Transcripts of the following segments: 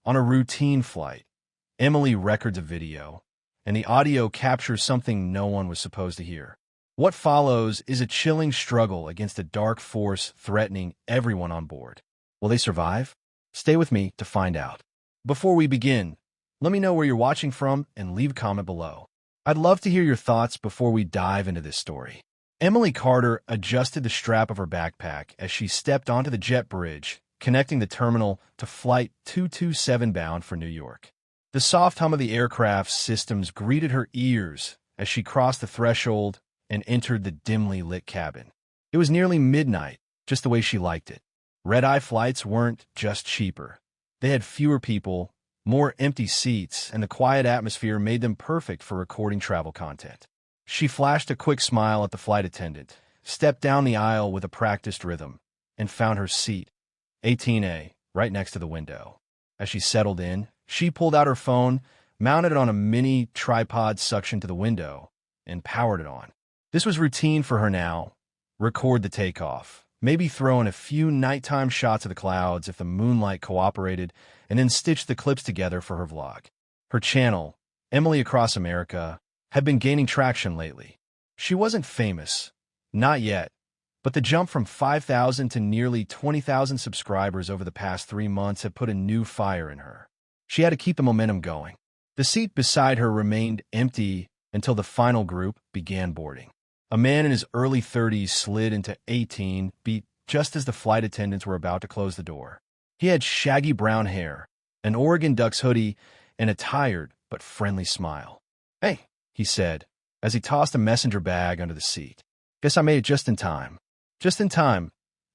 On a routine flight, Emily records a video, and the audio captures something no one was supposed to hear. What follows is a chilling struggle against a dark force threatening everyone on board. Will they survive? Stay with me to find out. Before we begin, let me know where you're watching from and leave a comment below. I'd love to hear your thoughts before we dive into this story. Emily Carter adjusted the strap of her backpack as she stepped onto the jet bridge, connecting the terminal to Flight 227 bound for New York. The soft hum of the aircraft's systems greeted her ears as she crossed the threshold and entered the dimly lit cabin. It was nearly midnight, just the way she liked it. Red-eye flights weren't just cheaper. They had fewer people, more empty seats, and the quiet atmosphere made them perfect for recording travel content. She flashed a quick smile at the flight attendant, stepped down the aisle with a practiced rhythm, and found her seat, 18A, right next to the window. As she settled in, she pulled out her phone, mounted it on a mini tripod suction to the window, and powered it on. This was routine for her now. Record the takeoff, maybe throw in a few nighttime shots of the clouds if the moonlight cooperated, and then stitch the clips together for her vlog. Her channel, Emily Across America, had been gaining traction lately. She wasn't famous, not yet, but the jump from 5,000 to nearly 20,000 subscribers over the past 3 months had put a new fire in her. She had to keep the momentum going. The seat beside her remained empty until the final group began boarding. A man in his early 30s slid into 18B just as the flight attendants were about to close the door. He had shaggy brown hair, an Oregon Ducks hoodie, and a tired but friendly smile. "Hey," he said, as he tossed a messenger bag under the seat. "Guess I made it just in time." "Just in time,"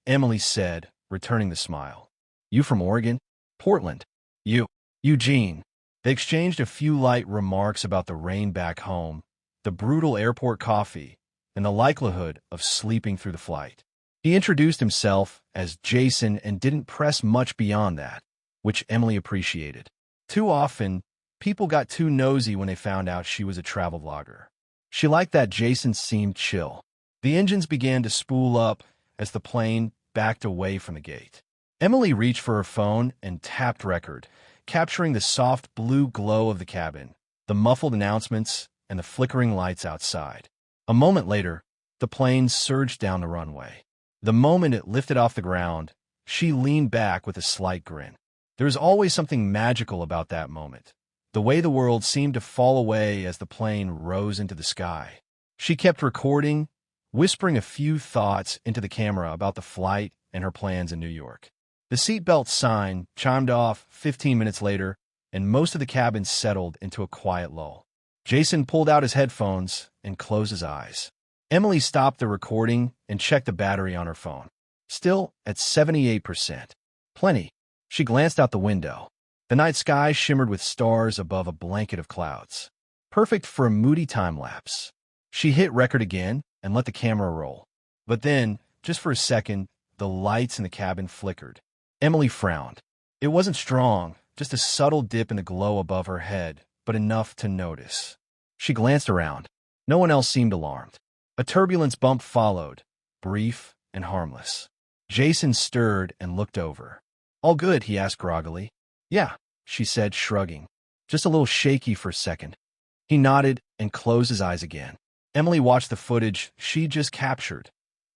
Emily said, returning the smile. "You from Oregon?" "Portland." "You?" "Eugene." They exchanged a few light remarks about the rain back home, the brutal airport coffee, and the likelihood of sleeping through the flight. He introduced himself as Jason and didn't press much beyond that, which Emily appreciated. Too often, people got too nosy when they found out she was a travel vlogger. She liked that Jason seemed chill. The engines began to spool up as the plane backed away from the gate. Emily reached for her phone and tapped record, capturing the soft blue glow of the cabin, the muffled announcements, and the flickering lights outside. A moment later, the plane surged down the runway. The moment it lifted off the ground, she leaned back with a slight grin. There was always something magical about that moment, the way the world seemed to fall away as the plane rose into the sky. She kept recording, whispering a few thoughts into the camera about the flight and her plans in New York. The seatbelt sign chimed off 15 minutes later, and most of the cabin settled into a quiet lull. Jason pulled out his headphones and closed his eyes. Emily stopped the recording and checked the battery on her phone. Still at 78%. Plenty. She glanced out the window. The night sky shimmered with stars above a blanket of clouds. Perfect for a moody time-lapse. She hit record again and let the camera roll. But then, just for a second, the lights in the cabin flickered. Emily frowned. It wasn't strong, just a subtle dip in the glow above her head, but enough to notice. She glanced around. No one else seemed alarmed. A turbulence bump followed, brief and harmless. Jason stirred and looked over. "All good?" he asked groggily. "Yeah," she said, shrugging. "Just a little shaky for a second." He nodded and closed his eyes again. Emily watched the footage she just captured.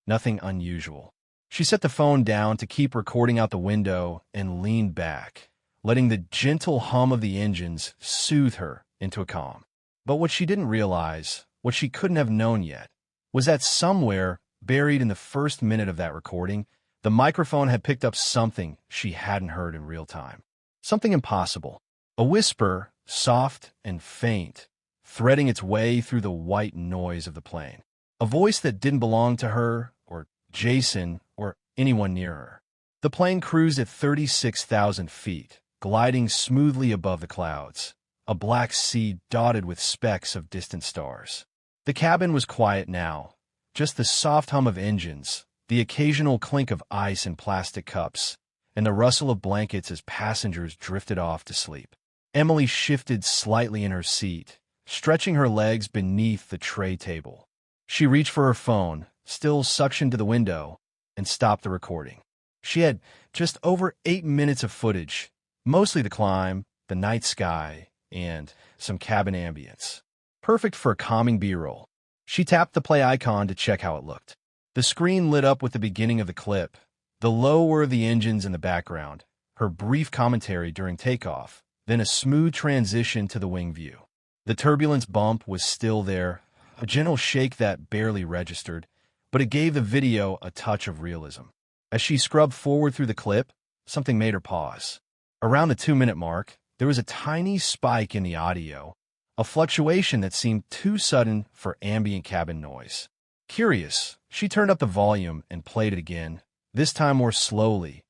Nothing unusual. She set the phone down to keep recording out the window and leaned back, letting the gentle hum of the engines soothe her into a calm. But what she didn't realize, what she couldn't have known yet, was that somewhere, buried in the first minute of that recording, the microphone had picked up something she hadn't heard in real time. Something impossible. A whisper, soft and faint, threading its way through the white noise of the plane. A voice that didn't belong to her, or Jason, or anyone near her. The plane cruised at 36,000 feet, gliding smoothly above the clouds, a black sea dotted with specks of distant stars. The cabin was quiet now, just the soft hum of engines, the occasional clink of ice in plastic cups, and the rustle of blankets as passengers drifted off to sleep. Emily shifted slightly in her seat, stretching her legs beneath the tray table. She reached for her phone, still suctioned to the window, and stopped the recording. She had just over 8 minutes of footage, Mostly the climb, the night sky, and some cabin ambience. Perfect for a calming B-roll. She tapped the play icon to check how it looked. The screen lit up with the beginning of the clip, the lower of the engines in the background, her brief commentary during takeoff, then a smooth transition to the wing view. The turbulence bump was still there, a gentle shake that barely registered, but it gave the video a touch of realism. As she scrubbed forward through the clip, something made her pause. Around the 2-minute mark, there was a tiny spike in the audio, a fluctuation that seemed too sudden for ambient cabin noise. Curious, she turned up the volume and played it again, this time more slowly,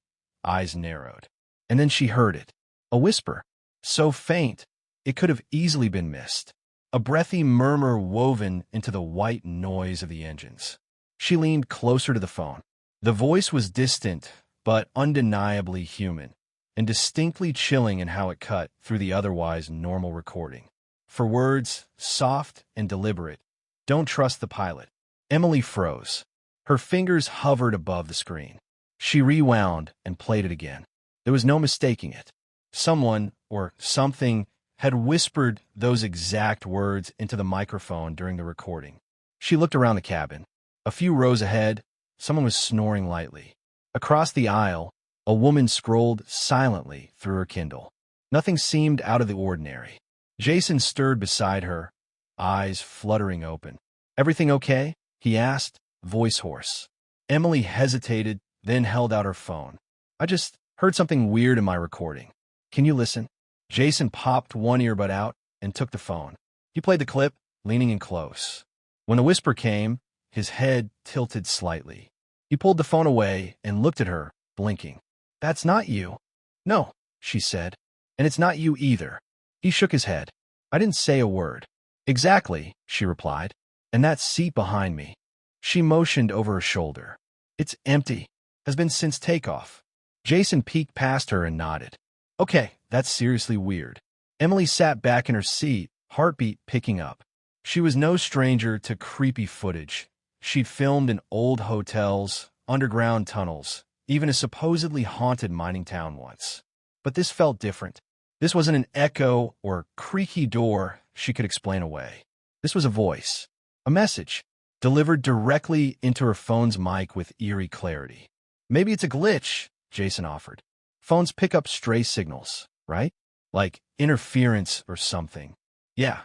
eyes narrowed. And then she heard it, a whisper, so faint it could have easily been missed, a breathy murmur woven into the white noise of the engines. She leaned closer to the phone. The voice was distant, but undeniably human, and distinctly chilling in how it cut through the otherwise normal recording. For words, soft and deliberate, "Don't trust the pilot." Emily froze. Her fingers hovered above the screen. She rewound and played it again. There was no mistaking it. Someone, or something, had whispered those exact words into the microphone during the recording. She looked around the cabin. A few rows ahead, someone was snoring lightly. Across the aisle, a woman scrolled silently through her Kindle. Nothing seemed out of the ordinary. Jason stirred beside her, eyes fluttering open. "Everything okay?" he asked, voice hoarse. Emily hesitated, then held out her phone. "I just heard something weird in my recording. Can you listen?" Jason popped one earbud out and took the phone. He played the clip, leaning in close. When the whisper came, his head tilted slightly. He pulled the phone away and looked at her, blinking. "That's not you." "No," she said. "And it's not you either." He shook his head. "I didn't say a word." "Exactly," she replied. "And that seat behind me." She motioned over her shoulder. "It's empty. Has been since takeoff." Jason peeked past her and nodded. "Okay, that's seriously weird." Emily sat back in her seat, heartbeat picking up. She was no stranger to creepy footage. She'd filmed in old hotels, underground tunnels, even a supposedly haunted mining town once. But this felt different. This wasn't an echo or creaky door she could explain away. This was a voice, a message, delivered directly into her phone's mic with eerie clarity. "Maybe it's a glitch," Jason offered. "Phones pick up stray signals, right? Like interference or something." "Yeah,"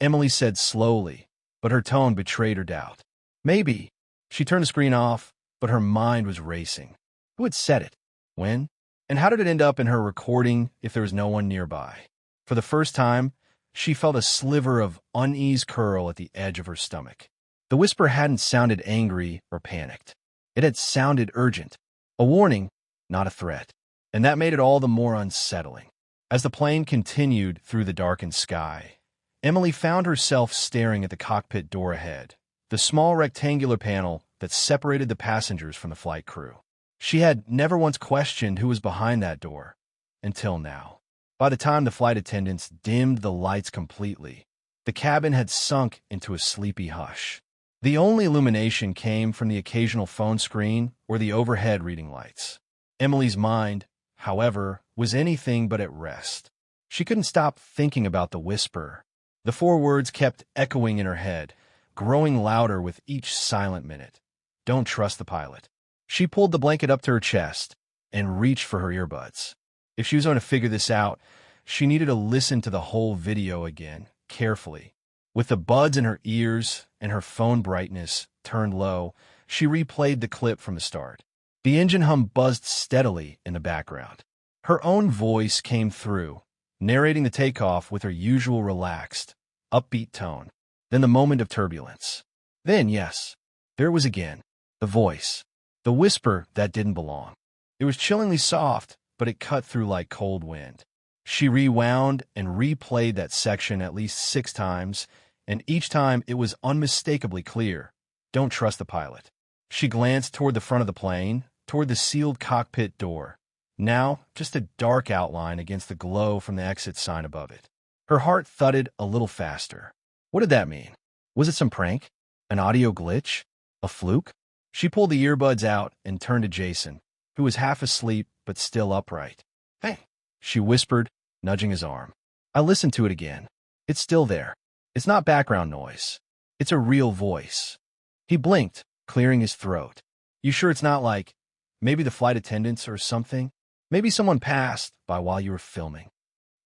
Emily said slowly, but her tone betrayed her doubt. "Maybe." She turned the screen off, but her mind was racing. Who had said it? When? And how did it end up in her recording if there was no one nearby? For the first time, she felt a sliver of unease curl at the edge of her stomach. The whisper hadn't sounded angry or panicked. It had sounded urgent. A warning, not a threat. And that made it all the more unsettling. As the plane continued through the darkened sky, Emily found herself staring at the cockpit door ahead, the small rectangular panel that separated the passengers from the flight crew. She had never once questioned who was behind that door, until now. By the time the flight attendants dimmed the lights completely, the cabin had sunk into a sleepy hush. The only illumination came from the occasional phone screen or the overhead reading lights. Emily's mind, however, was anything but at rest. She couldn't stop thinking about the whisper. The 4 words kept echoing in her head, growing louder with each silent minute. "Don't trust the pilot." She pulled the blanket up to her chest and reached for her earbuds. If she was going to figure this out, she needed to listen to the whole video again, carefully. With the buds in her ears and her phone brightness turned low, she replayed the clip from the start. The engine hum buzzed steadily in the background. Her own voice came through, narrating the takeoff with her usual relaxed, upbeat tone. Then the moment of turbulence. Then, yes, there it was again. The voice. The whisper that didn't belong. It was chillingly soft, but it cut through like cold wind. She rewound and replayed that section at least 6 times, and each time it was unmistakably clear. Don't trust the pilot. She glanced toward the front of the plane, toward the sealed cockpit door. Now, just a dark outline against the glow from the exit sign above it. Her heart thudded a little faster. What did that mean? Was it some prank? An audio glitch? A fluke? She pulled the earbuds out and turned to Jason, who was half asleep but still upright. "Hey," she whispered, nudging his arm. I listened to it again. It's still there. It's not background noise. It's a real voice. He blinked, clearing his throat. You sure it's not like, maybe the flight attendants or something? Maybe someone passed by while you were filming.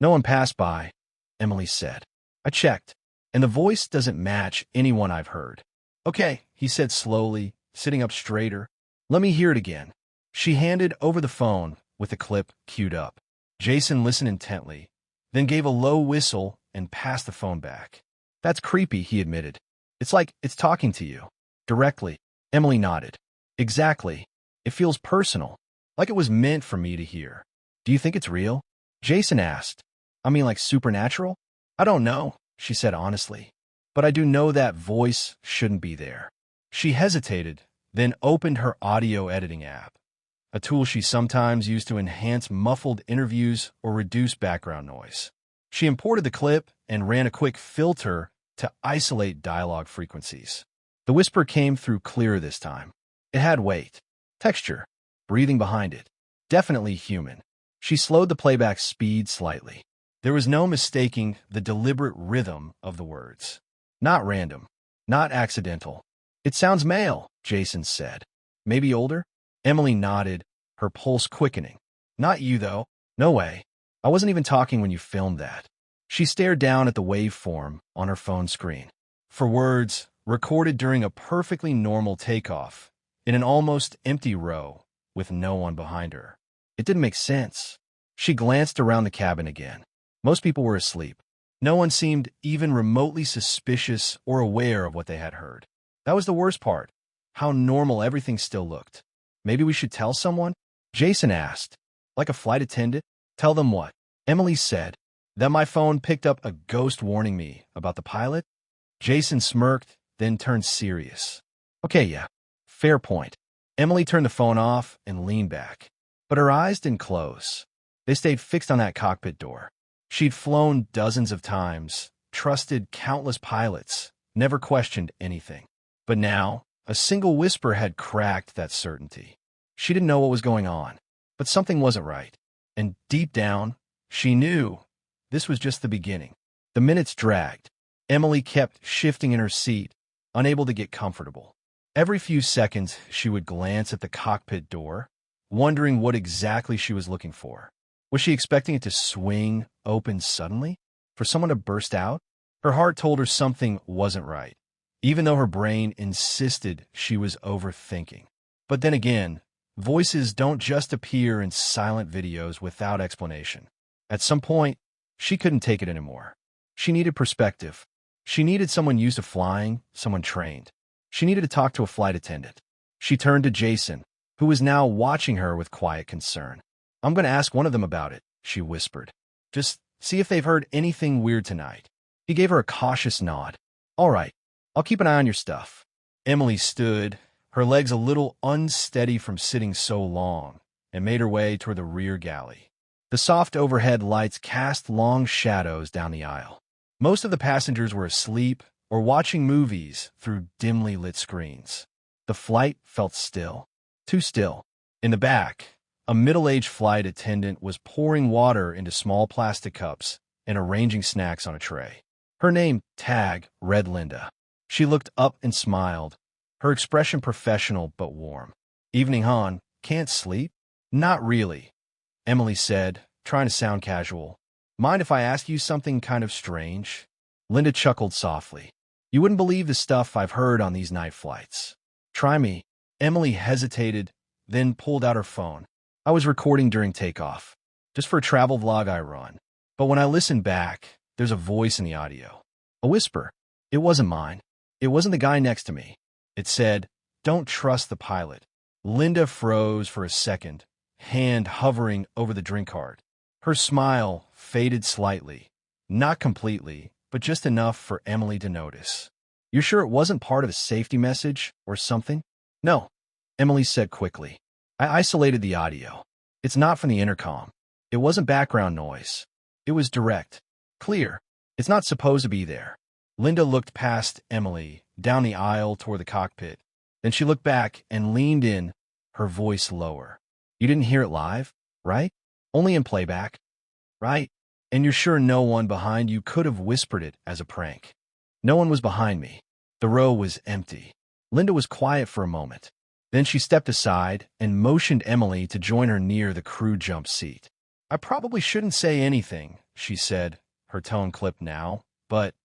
No one passed by, Emily said. I checked, and the voice doesn't match anyone I've heard. Okay, he said slowly, sitting up straighter. Let me hear it again. She handed over the phone with the clip queued up. Jason listened intently, then gave a low whistle and passed the phone back. That's creepy, he admitted. It's like it's talking to you. Directly. Emily nodded. Exactly. It feels personal, like it was meant for me to hear. Do you think it's real? Jason asked. I mean, like supernatural? I don't know, she said honestly. But I do know that voice shouldn't be there. She hesitated, then opened her audio editing app, a tool she sometimes used to enhance muffled interviews or reduce background noise. She imported the clip and ran a quick filter to isolate dialogue frequencies. The whisper came through clearer this time. It had weight, texture, breathing behind it. Definitely human. She slowed the playback speed slightly. There was no mistaking the deliberate rhythm of the words. Not random, not accidental. It sounds male, Jason said. Maybe older? Emily nodded, her pulse quickening. Not you, though. No way. I wasn't even talking when you filmed that. She stared down at the waveform on her phone screen. For words, recorded during a perfectly normal takeoff, in an almost empty row, with no one behind her. It didn't make sense. She glanced around the cabin again. Most people were asleep. No one seemed even remotely suspicious or aware of what they had heard. That was the worst part. How normal everything still looked. Maybe we should tell someone? Jason asked. Like a flight attendant? Tell them what? Emily said. That my phone picked up a ghost warning me about the pilot? Jason smirked, then turned serious. Okay, yeah. Fair point. Emily turned the phone off and leaned back. But her eyes didn't close. They stayed fixed on that cockpit door. She'd flown dozens of times, trusted countless pilots, never questioned anything. But now, a single whisper had cracked that certainty. She didn't know what was going on, but something wasn't right. And deep down, she knew this was just the beginning. The minutes dragged. Emily kept shifting in her seat, unable to get comfortable. Every few seconds, she would glance at the cockpit door, wondering what exactly she was looking for. Was she expecting it to swing open suddenly? For someone to burst out? Her heart told her something wasn't right, even though her brain insisted she was overthinking. But then again, voices don't just appear in silent videos without explanation. At some point, she couldn't take it anymore. She needed perspective. She needed someone used to flying, someone trained. She needed to talk to a flight attendant. She turned to Jason, who was now watching her with quiet concern. I'm going to ask one of them about it, she whispered. Just see if they've heard anything weird tonight. He gave her a cautious nod. All right, I'll keep an eye on your stuff. Emily stood, her legs a little unsteady from sitting so long, and made her way toward the rear galley. The soft overhead lights cast long shadows down the aisle. Most of the passengers were asleep or watching movies through dimly lit screens. The flight felt still. Too still. In the back, a middle-aged flight attendant was pouring water into small plastic cups and arranging snacks on a tray. Her name tag read Linda. She looked up and smiled, her expression professional but warm. Evening, hon. Can't sleep? Not really, Emily said, trying to sound casual. Mind if I ask you something kind of strange? Linda chuckled softly. You wouldn't believe the stuff I've heard on these night flights. Try me. Emily hesitated, then pulled out her phone. I was recording during takeoff, just for a travel vlog I run. But when I listen back, there's a voice in the audio. A whisper. It wasn't mine. It wasn't the guy next to me. It said, don't trust the pilot. Linda froze for a second, hand hovering over the drink cart. Her smile faded slightly. Not completely, but just enough for Emily to notice. You sure it wasn't part of a safety message or something? No, Emily said quickly. I isolated the audio. It's not from the intercom. It wasn't background noise. It was direct. Clear. It's not supposed to be there. Linda looked past Emily, down the aisle toward the cockpit. Then she looked back and leaned in, her voice lower. You didn't hear it live, right? Only in playback. right? And you're sure no one behind you could have whispered it as a prank. No one was behind me. The row was empty. Linda was quiet for a moment. Then she stepped aside and motioned Emily to join her near the crew jump seat. I probably shouldn't say anything, she said, her tone clipped now, but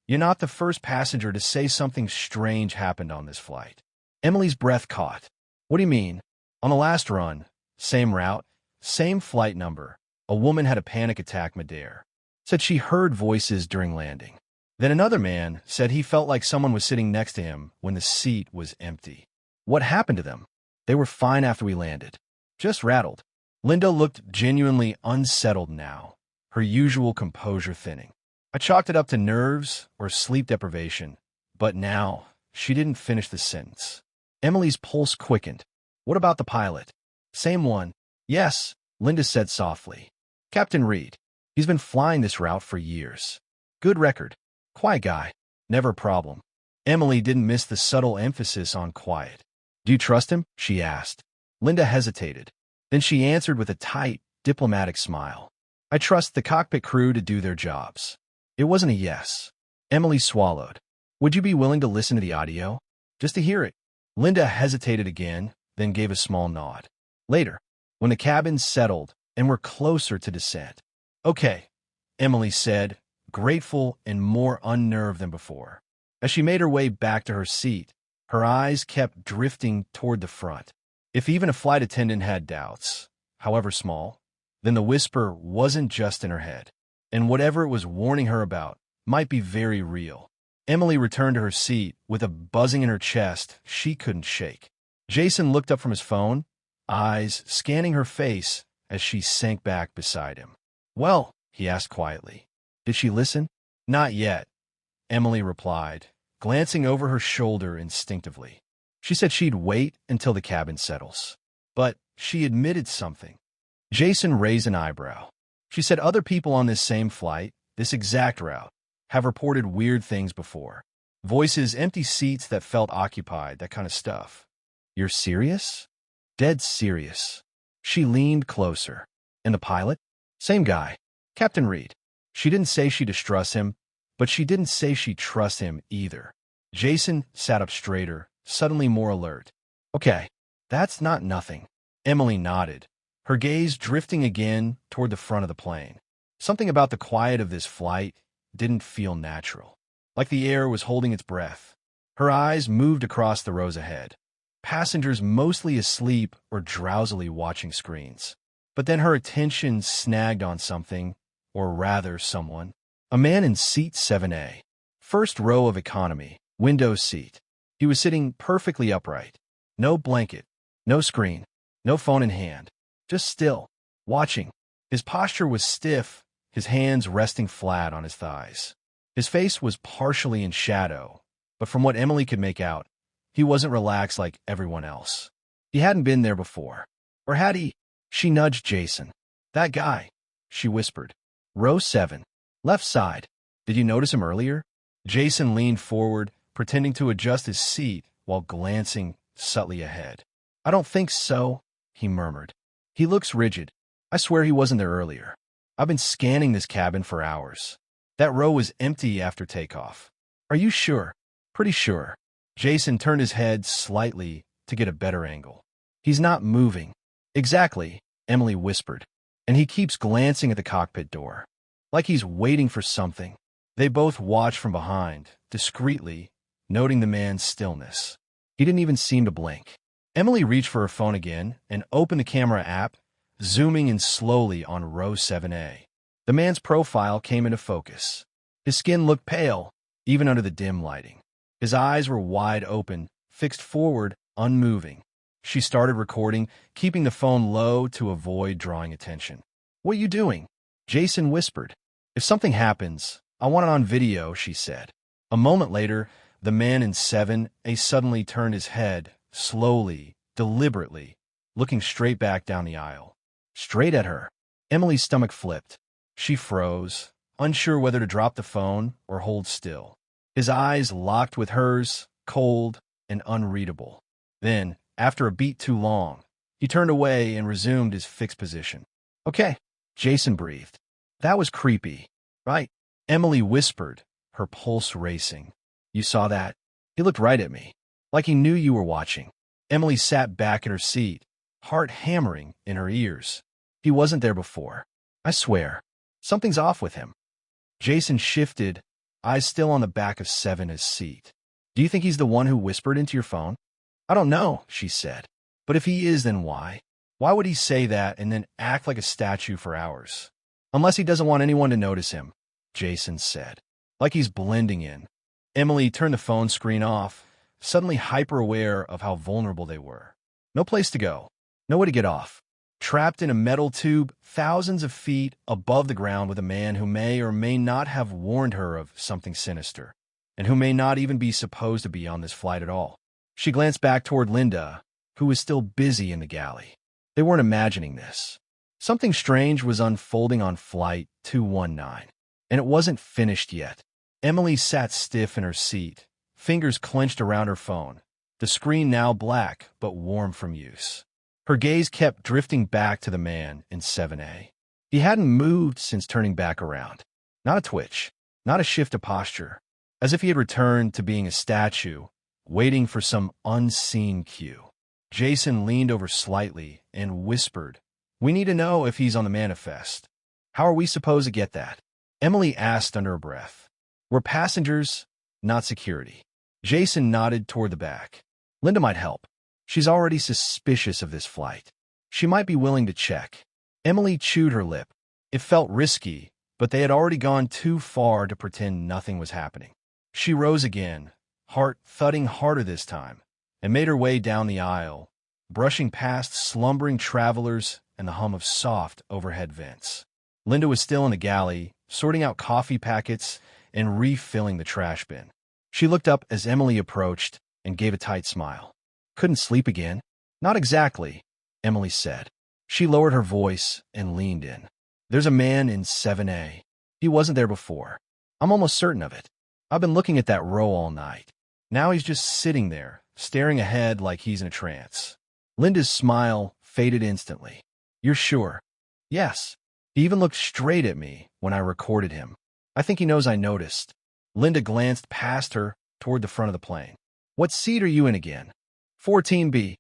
you're not the first passenger to say something strange happened on this flight. Emily's breath caught. What do you mean? On the last run, same route, same flight number, a woman had a panic attack midair. Said she heard voices during landing. Then another man said he felt like someone was sitting next to him when the seat was empty. What happened to them? They were fine after we landed. Just rattled. Linda looked genuinely unsettled now, her usual composure thinning. I chalked it up to nerves or sleep deprivation, but now she didn't finish the sentence. Emily's pulse quickened. What about the pilot? Same one. Yes, Linda said softly. Captain Reed. He's been flying this route for years. Good record. Quiet guy. Never a problem. Emily didn't miss the subtle emphasis on quiet. Do you trust him? She asked. Linda hesitated. Then she answered with a tight, diplomatic smile. I trust the cockpit crew to do their jobs. It wasn't a yes. Emily swallowed. Would you be willing to listen to the audio? Just to hear it. Linda hesitated again, then gave a small nod. Later, when the cabin settled and were closer to descent. Okay, Emily said, grateful and more unnerved than before. As she made her way back to her seat, her eyes kept drifting toward the front. If even a flight attendant had doubts, however small, then the whisper wasn't just in her head, and whatever it was warning her about might be very real. Emily returned to her seat with a buzzing in her chest she couldn't shake. Jason looked up from his phone, eyes scanning her face as she sank back beside him. Well, he asked quietly, did she listen? Not yet, Emily replied, glancing over her shoulder instinctively. She said she'd wait until the cabin settles. But she admitted something. Jason raised an eyebrow. She said other people on this same flight, this exact route, have reported weird things before. Voices, empty seats that felt occupied, that kind of stuff. You're serious? Dead serious. She leaned closer. And the pilot? Same guy. Captain Reed. She didn't say she distrusts him, but she didn't say she trusts him either. Jason sat up straighter, suddenly more alert. Okay, that's not nothing. Emily nodded, her gaze drifting again toward the front of the plane. Something about the quiet of this flight didn't feel natural, like the air was holding its breath. Her eyes moved across the rows ahead, passengers mostly asleep or drowsily watching screens. But then her attention snagged on something, or rather someone. A man in seat 7A, first row of economy, window seat. He was sitting perfectly upright. No blanket, no screen, no phone in hand. Just still, watching. His posture was stiff, his hands resting flat on his thighs. His face was partially in shadow, but from what Emily could make out, he wasn't relaxed like everyone else. He hadn't been there before. Or had he? She nudged Jason. That guy, she whispered. Row 7, left side. Did you notice him earlier? Jason leaned forward, pretending to adjust his seat while glancing subtly ahead. I don't think so, he murmured. He looks rigid. I swear he wasn't there earlier. I've been scanning this cabin for hours. That row was empty after takeoff. Are you sure? Pretty sure. Jason turned his head slightly to get a better angle. He's not moving. Exactly, Emily whispered. And he keeps glancing at the cockpit door, like he's waiting for something. They both watched from behind, discreetly, noting the man's stillness. He didn't even seem to blink. Emily reached for her phone again and opened the camera app, zooming in slowly on row 7A. The man's profile came into focus. His skin looked pale, even under the dim lighting. His eyes were wide open, fixed forward, unmoving. She started recording, keeping the phone low to avoid drawing attention. What are you doing? Jason whispered. If something happens, I want it on video, she said. A moment later, the man in 7A suddenly turned his head, slowly, deliberately, looking straight back down the aisle. Straight at her. Emily's stomach flipped. She froze, unsure whether to drop the phone or hold still. His eyes locked with hers, cold and unreadable. Then, after a beat too long, he turned away and resumed his fixed position. Okay, Jason breathed. That was creepy, right? Emily whispered, her pulse racing. You saw that? He looked right at me, like he knew you were watching. Emily sat back in her seat, heart hammering in her ears. He wasn't there before. I swear. Something's off with him. Jason shifted, eyes still on the back of Seven's seat. Do you think he's the one who whispered into your phone? I don't know, she said. But if he is, then why? Why would he say that and then act like a statue for hours? Unless he doesn't want anyone to notice him, Jason said. Like he's blending in. Emily turned the phone screen off, suddenly hyper-aware of how vulnerable they were. No place to go. No way to get off. Trapped in a metal tube thousands of feet above the ground with a man who may or may not have warned her of something sinister, and who may not even be supposed to be on this flight at all. She glanced back toward Linda, who was still busy in the galley. They weren't imagining this. Something strange was unfolding on Flight 219, and it wasn't finished yet. Emily sat stiff in her seat, fingers clenched around her phone, the screen now black but warm from use. Her gaze kept drifting back to the man in 7A. He hadn't moved since turning back around. Not a twitch, not a shift of posture, as if he had returned to being a statue, waiting for some unseen cue. Jason leaned over slightly and whispered, "We need to know if he's on the manifest." "How are we supposed to get that?" Emily asked under her breath. "We're passengers, not security." Jason nodded toward the back. "Linda might help. She's already suspicious of this flight. She might be willing to check." Emily chewed her lip. It felt risky, but they had already gone too far to pretend nothing was happening. She rose again, heart thudding harder this time, and made her way down the aisle, brushing past slumbering travelers and the hum of soft overhead vents. Linda was still in the galley, sorting out coffee packets and refilling the trash bin. She looked up as Emily approached and gave a tight smile. "Couldn't sleep again?" "Not exactly," Emily said. She lowered her voice and leaned in. "There's a man in 7A. He wasn't there before. I'm almost certain of it. I've been looking at that row all night. Now he's just sitting there, staring ahead like he's in a trance." Linda's smile faded instantly. "You're sure?" "Yes. He even looked straight at me when I recorded him. I think he knows I noticed." Linda glanced past her toward the front of the plane. "What seat are you in again?" 14B.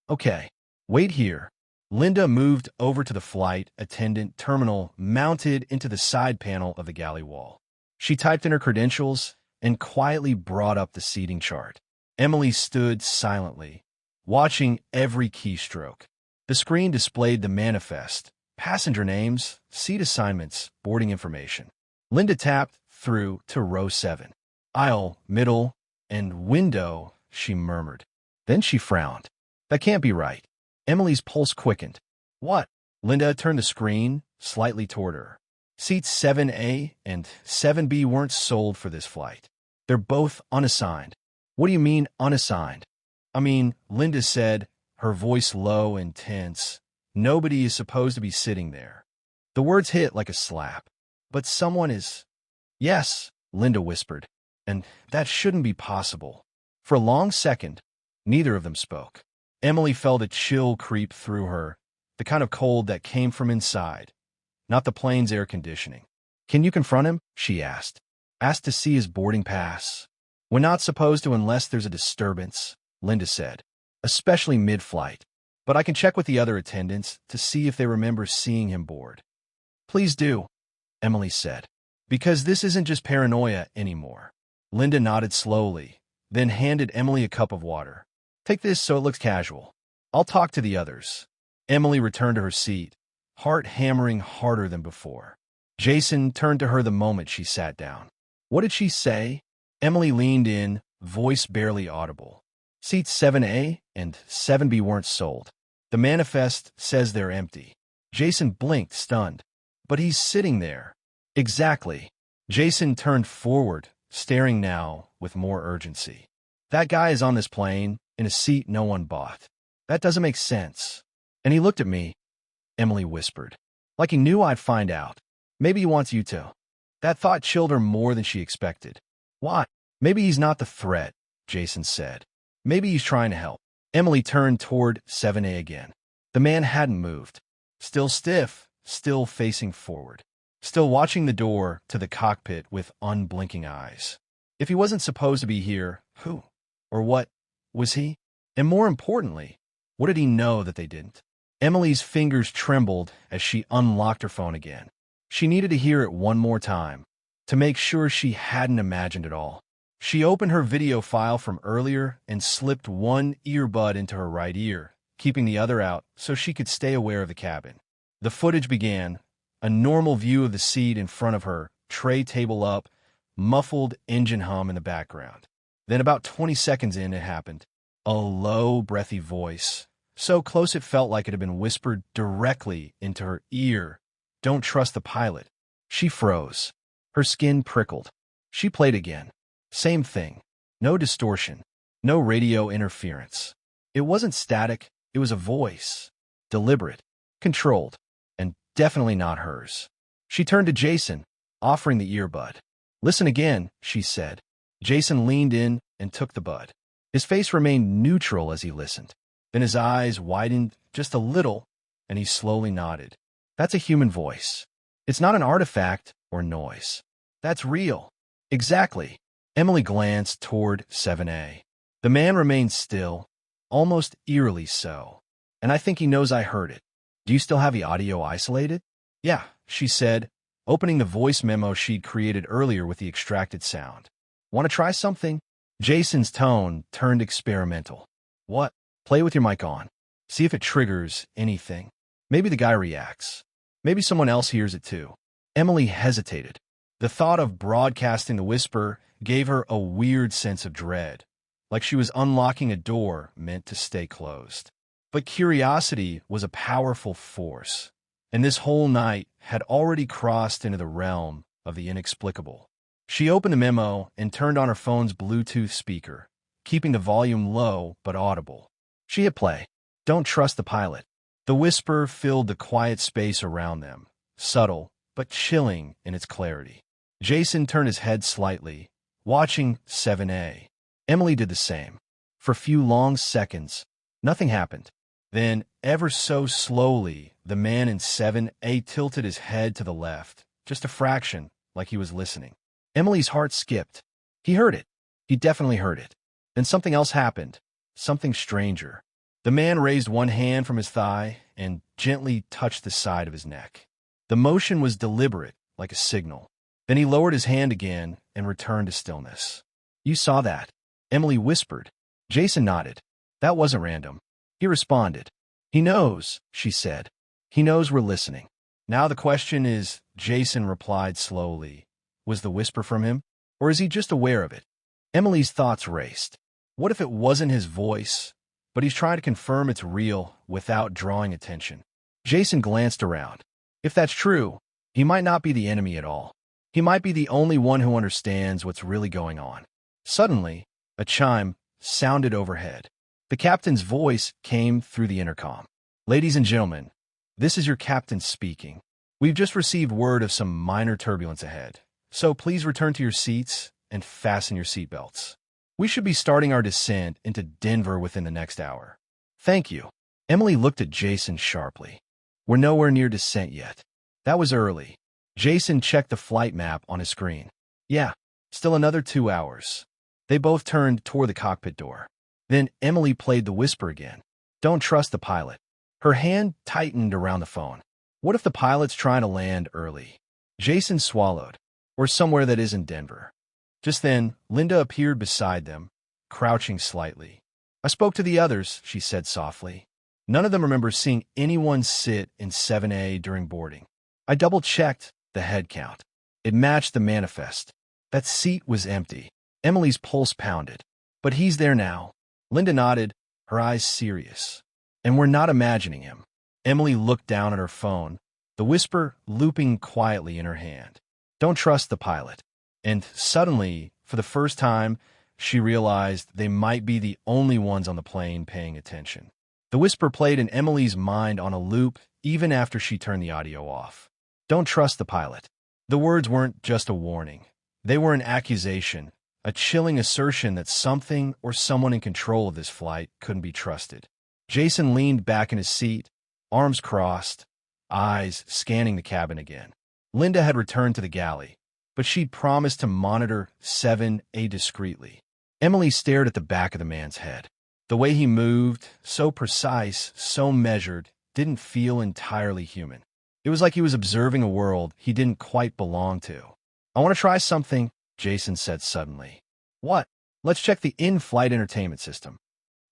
"Okay. Wait here." Linda moved over to the flight attendant terminal mounted into the side panel of the galley wall. She typed in her credentials and quietly brought up the seating chart. Emily stood silently, watching every keystroke. The screen displayed the manifest, passenger names, seat assignments, boarding information. Linda tapped through to row 7. "Aisle, middle, and window," she murmured. Then she frowned. "That can't be right." Emily's pulse quickened. "What?" Linda turned the screen slightly toward her. Seats 7A and 7B weren't sold for this flight. They're both unassigned. "What do you mean, unassigned?" "I mean," Linda said, her voice low and tense, "nobody is supposed to be sitting there." The words hit like a slap. "But someone is." "Yes," Linda whispered, "and that shouldn't be possible." For a long second, neither of them spoke. Emily felt a chill creep through her, the kind of cold that came from inside, not the plane's air conditioning. "Can you confront him?" she asked. "Asked to see his boarding pass." "We're not supposed to unless there's a disturbance," Linda said, "especially mid-flight. But I can check with the other attendants to see if they remember seeing him board." "Please do," Emily said, "because this isn't just paranoia anymore." Linda nodded slowly, then handed Emily a cup of water. "Take this so it looks casual. I'll talk to the others." Emily returned to her seat, heart hammering harder than before. Jason turned to her the moment she sat down. "What did she say?" Emily leaned in, voice barely audible. "Seats 7A and 7B weren't sold. The manifest says they're empty." Jason blinked, stunned. "But he's sitting there." "Exactly." Jason turned forward, staring now with more urgency. "That guy is on this plane, in a seat no one bought. That doesn't make sense." "And he looked at me," Emily whispered, "like he knew I'd find out. Maybe he wants you to." That thought chilled her more than she expected. "Why?" "Maybe he's not the threat," Jason said. "Maybe he's trying to help." Emily turned toward 7A again. The man hadn't moved. Still stiff, still facing forward. still watching the door to the cockpit with unblinking eyes. If he wasn't supposed to be here, who or what was he? And more importantly, what did he know that they didn't? Emily's fingers trembled as she unlocked her phone again. She needed to hear it one more time to make sure she hadn't imagined it all. She opened her video file from earlier and slipped one earbud into her right ear, keeping the other out so she could stay aware of the cabin. The footage began, a normal view of the seat in front of her, tray table up, muffled engine hum in the background. Then about 20 seconds in, it happened. A low, breathy voice, so close it felt like it had been whispered directly into her ear. Don't trust the pilot. She froze. Her skin prickled. She played again. Same thing. No distortion. No radio interference. It wasn't static. It was a voice. Deliberate. Controlled. And definitely not hers. She turned to Jason, offering the earbud. Listen again, she said. Jason leaned in and took the bud. His face remained neutral as he listened. Then his eyes widened just a little, and he slowly nodded. That's a human voice. It's not an artifact or noise. That's real. Exactly. Emily glanced toward 7A. The man remained still, almost eerily so. And I think he knows I heard it. Do you still have the audio isolated? Yeah, she said, opening the voice memo she'd created earlier with the extracted sound. Want to try something? Jason's tone turned experimental. What? Play with your mic on. See if it triggers anything. Maybe the guy reacts. Maybe someone else hears it too. Emily hesitated. The thought of broadcasting the whisper gave her a weird sense of dread, like she was unlocking a door meant to stay closed. But curiosity was a powerful force, and this whole night had already crossed into the realm of the inexplicable. She opened the memo and turned on her phone's Bluetooth speaker, keeping the volume low but audible. She hit play. Don't trust the pilot. The whisper filled the quiet space around them, subtle but chilling in its clarity. Jason turned his head slightly, watching 7A. Emily did the same. For a few long seconds, nothing happened. Then, ever so slowly, the man in 7A tilted his head to the left, just a fraction, like he was listening. Emily's heart skipped. He heard it. He definitely heard it. Then something else happened. Something stranger. The man raised one hand from his thigh and gently touched the side of his neck. The motion was deliberate, like a signal. Then he lowered his hand again and returned to stillness. You saw that? Emily whispered. Jason nodded. That wasn't random. He responded. He knows, she said. He knows we're listening. Now the question is, Jason replied slowly. Was the whisper from him? Or is he just aware of it? Emily's thoughts raced. What if it wasn't his voice, but he's trying to confirm it's real without drawing attention? Jason glanced around. If that's true, he might not be the enemy at all. He might be the only one who understands what's really going on. Suddenly, a chime sounded overhead. The captain's voice came through the intercom. Ladies and gentlemen, this is your captain speaking. We've just received word of some minor turbulence ahead, so please return to your seats and fasten your seatbelts. We should be starting our descent into Denver within the next hour. Thank you. Emily looked at Jason sharply. We're nowhere near descent yet. That was early. Jason checked the flight map on his screen. Yeah, still another 2 hours. They both turned toward the cockpit door. Then Emily played the whisper again. Don't trust the pilot. Her hand tightened around the phone. What if the pilot's trying to land early? Jason swallowed. Or somewhere that isn't Denver. Just then, Linda appeared beside them, crouching slightly. I spoke to the others, she said softly. None of them remember seeing anyone sit in 7A during boarding. I double-checked the head count. It matched the manifest. That seat was empty. Emily's pulse pounded. But he's there now. Linda nodded, her eyes serious. And we're not imagining him. Emily looked down at her phone, the whisper looping quietly in her hand. Don't trust the pilot. And suddenly, for the first time, she realized they might be the only ones on the plane paying attention. The whisper played in Emily's mind on a loop even after she turned the audio off. Don't trust the pilot. The words weren't just a warning. They were an accusation, a chilling assertion that something or someone in control of this flight couldn't be trusted. Jason leaned back in his seat, arms crossed, eyes scanning the cabin again. Linda had returned to the galley, but she'd promised to monitor 7A discreetly. Emily stared at the back of the man's head. The way he moved, so precise, so measured, didn't feel entirely human. It was like he was observing a world he didn't quite belong to. "I want to try something," Jason said suddenly. "What?" "Let's check the in-flight entertainment system."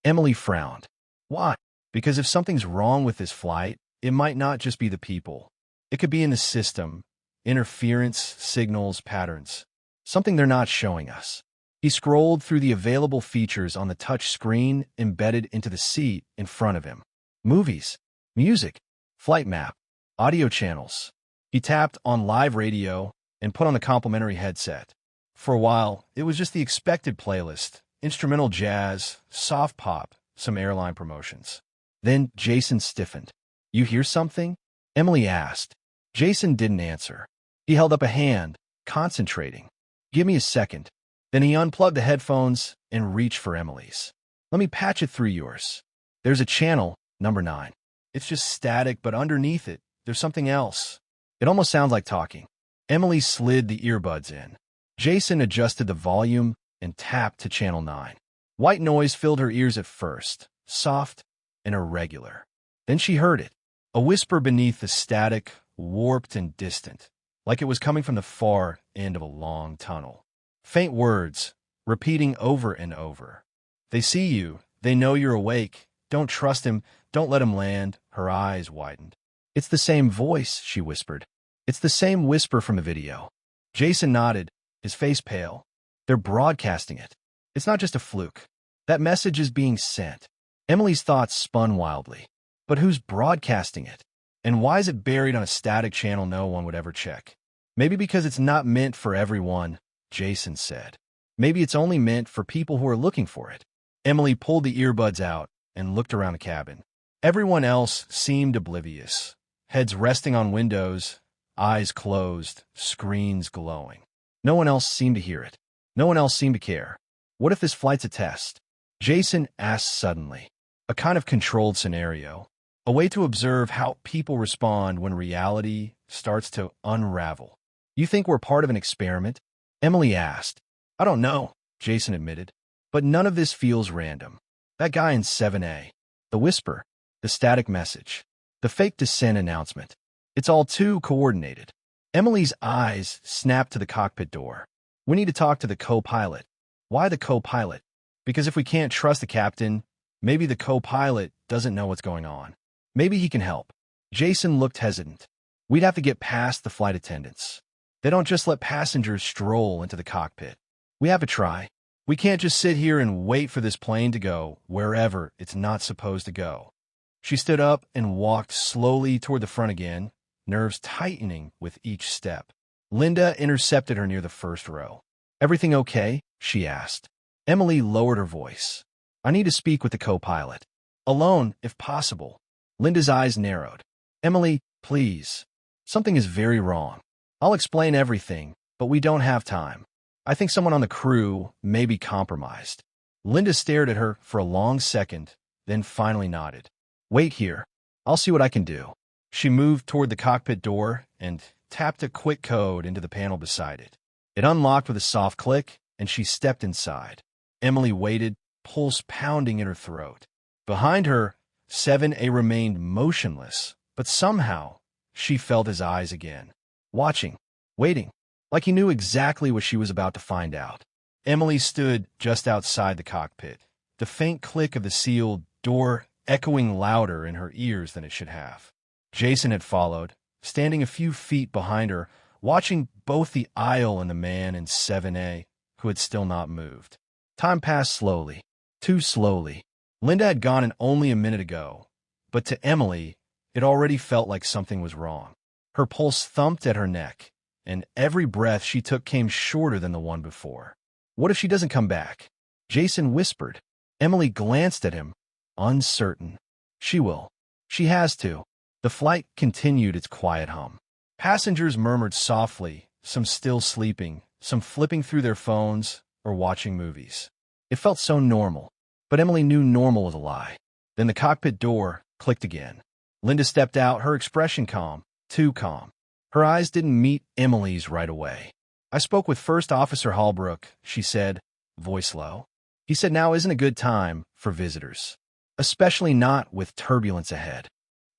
Emily frowned. "Why?" "Because if something's wrong with this flight, it might not just be the people. It could be in the system, interference, signals, patterns. Something they're not showing us." He scrolled through the available features on the touch screen embedded into the seat in front of him. Movies, music, flight map, audio channels. He tapped on live radio and put on the complimentary headset. For a while, it was just the expected playlist, instrumental jazz, soft pop, some airline promotions. Then Jason stiffened. "You hear something?" Emily asked. Jason didn't answer. He held up a hand, concentrating. "Give me a second." Then he unplugged the headphones and reached for Emily's. "Let me patch it through yours." "There's a channel, number 9. It's just static, but underneath it, there's something else. It almost sounds like talking." Emily slid the earbuds in. Jason adjusted the volume and tapped to channel 9. White noise filled her ears at first, soft and irregular. Then she heard it, a whisper beneath the static, warped and distant, like it was coming from the far end of a long tunnel. Faint words, repeating over and over. "They see you. They know you're awake. Don't trust him. Don't let him land." Her eyes widened. "It's the same voice," she whispered. "It's the same whisper from the video." Jason nodded, his face pale. "They're broadcasting it. It's not just a fluke. That message is being sent." Emily's thoughts spun wildly. But who's broadcasting it? And why is it buried on a static channel no one would ever check? "Maybe because it's not meant for everyone," Jason said. "Maybe it's only meant for people who are looking for it." Emily pulled the earbuds out and looked around the cabin. Everyone else seemed oblivious, heads resting on windows, eyes closed, screens glowing. No one else seemed to hear it. No one else seemed to care. What if this flight's a test? Jason asked suddenly. A kind of controlled scenario. A way to observe how people respond when reality starts to unravel. "You think we're part of an experiment?" Emily asked. "I don't know," Jason admitted. "But none of this feels random. That guy in 7A. The whisper. The static message. The fake descent announcement. It's all too coordinated." Emily's eyes snapped to the cockpit door. "We need to talk to the co-pilot." "Why the co-pilot?" "Because if we can't trust the captain, maybe the co-pilot doesn't know what's going on. Maybe he can help." Jason looked hesitant. "We'd have to get past the flight attendants. They don't just let passengers stroll into the cockpit. We have to try. We can't just sit here and wait for this plane to go wherever it's not supposed to go." She stood up and walked slowly toward the front again, nerves tightening with each step. Linda intercepted her near the first row. "Everything okay?" she asked. Emily lowered her voice. "I need to speak with the co-pilot. Alone, if possible." Linda's eyes narrowed. "Emily, please. Something is very wrong. I'll explain everything, but we don't have time. I think someone on the crew may be compromised." Linda stared at her for a long second, then finally nodded. "Wait here. I'll see what I can do." She moved toward the cockpit door and tapped a quick code into the panel beside it. It unlocked with a soft click, and she stepped inside. Emily waited, pulse pounding in her throat. Behind her, 7A remained motionless, but somehow she felt his eyes again. Watching, waiting, like he knew exactly what she was about to find out. Emily stood just outside the cockpit, the faint click of the sealed door echoing louder in her ears than it should have. Jason had followed, standing a few feet behind her, watching both the aisle and the man in 7A, who had still not moved. Time passed slowly, too slowly. Linda had gone in only a minute ago, but to Emily, it already felt like something was wrong. Her pulse thumped at her neck, and every breath she took came shorter than the one before. "What if she doesn't come back?" Jason whispered. Emily glanced at him, uncertain. "She will. She has to." The flight continued its quiet hum. Passengers murmured softly, some still sleeping, some flipping through their phones or watching movies. It felt so normal, but Emily knew normal was a lie. Then the cockpit door clicked again. Linda stepped out, her expression calm, too calm. Her eyes didn't meet Emily's right away. "I spoke with First Officer Holbrook," she said, voice low. "He said now isn't a good time for visitors, especially not with turbulence ahead."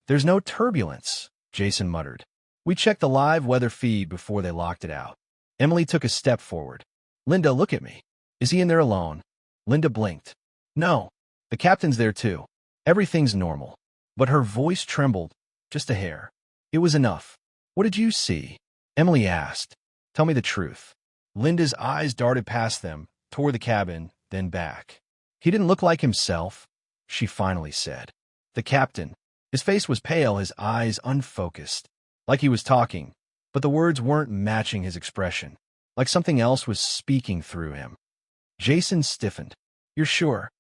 "There's no turbulence," Jason muttered. "We checked the live weather feed before they locked it out." Emily took a step forward. "Linda, look at me. Is he in there alone?" Linda blinked. "No. The captain's there too. Everything's normal." But her voice trembled, just a hair. "It was enough." "What did you see?" Emily asked. "Tell me the truth." Linda's eyes darted past them, toward the cabin, then back. "He didn't look like himself," she finally said. "The captain." His face was pale, his eyes unfocused, like he was talking, but the words weren't matching his expression, like something else was speaking through him. Jason stiffened. "You're sure?"